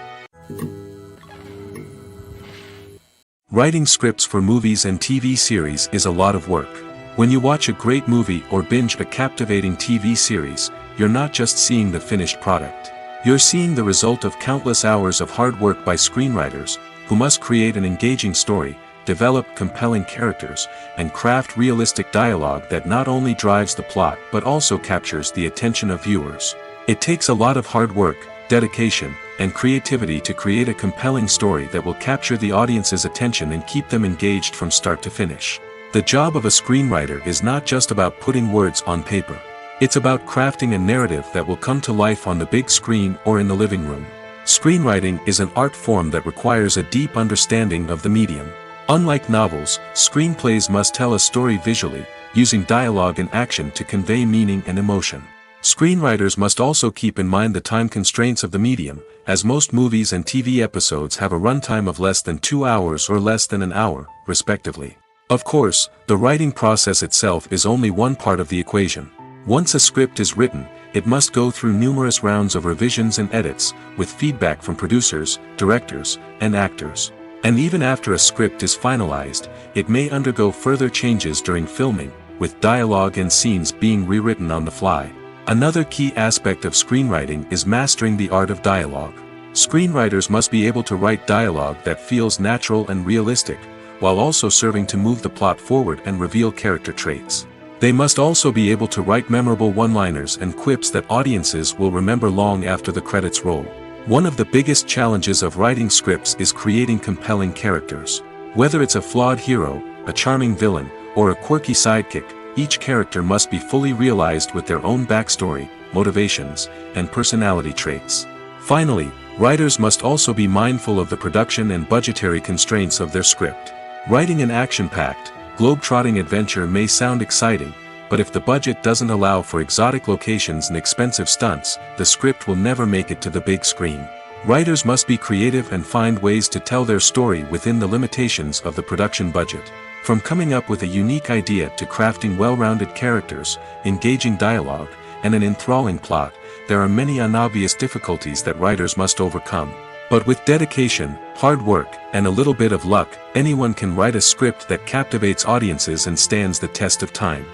Writing scripts for movies and TV series is a lot of work. When you watch a great movie or binge a captivating TV series, you're not just seeing the finished product. You're seeing the result of countless hours of hard work by screenwriters, who must create an engaging story, develop compelling characters, and craft realistic dialogue that not only drives the plot but also captures the attention of viewers. It takes a lot of hard work, dedication, and creativity to create a compelling story that will capture the audience's attention and keep them engaged from start to finish. The job of a screenwriter is not just about putting words on paper. It's about crafting a narrative that will come to life on the big screen or in the living room. Screenwriting is an art form that requires a deep understanding of the medium. Unlike novels, screenplays must tell a story visually, using dialogue and action to convey meaning and emotion. Screenwriters must also keep in mind the time constraints of the medium, as most movies and TV episodes have a runtime of less than 2 hours or less than an hour, respectively. Of course, the writing process itself is only one part of the equation. Once a script is written, it must go through numerous rounds of revisions and edits, with feedback from producers, directors, and actors. And even after a script is finalized, it may undergo further changes during filming, with dialogue and scenes being rewritten on the fly. Another key aspect of screenwriting is mastering the art of dialogue. Screenwriters must be able to write dialogue that feels natural and realistic, while also serving to move the plot forward and reveal character traits. They must also be able to write memorable one-liners and quips that audiences will remember long after the credits roll. One of the biggest challenges of writing scripts is creating compelling characters. Whether it's a flawed hero, a charming villain, or a quirky sidekick, each character must be fully realized with their own backstory, motivations, and personality traits. Finally, writers must also be mindful of the production and budgetary constraints of their script. Writing an action-packed, globe-trotting adventure may sound exciting, but if the budget doesn't allow for exotic locations and expensive stunts, the script will never make it to the big screen. Writers must be creative and find ways to tell their story within the limitations of the production budget. From coming up with a unique idea to crafting well-rounded characters, engaging dialogue, and an enthralling plot, there are many unobvious difficulties that writers must overcome. But with dedication, hard work, and a little bit of luck, anyone can write a script that captivates audiences and stands the test of time.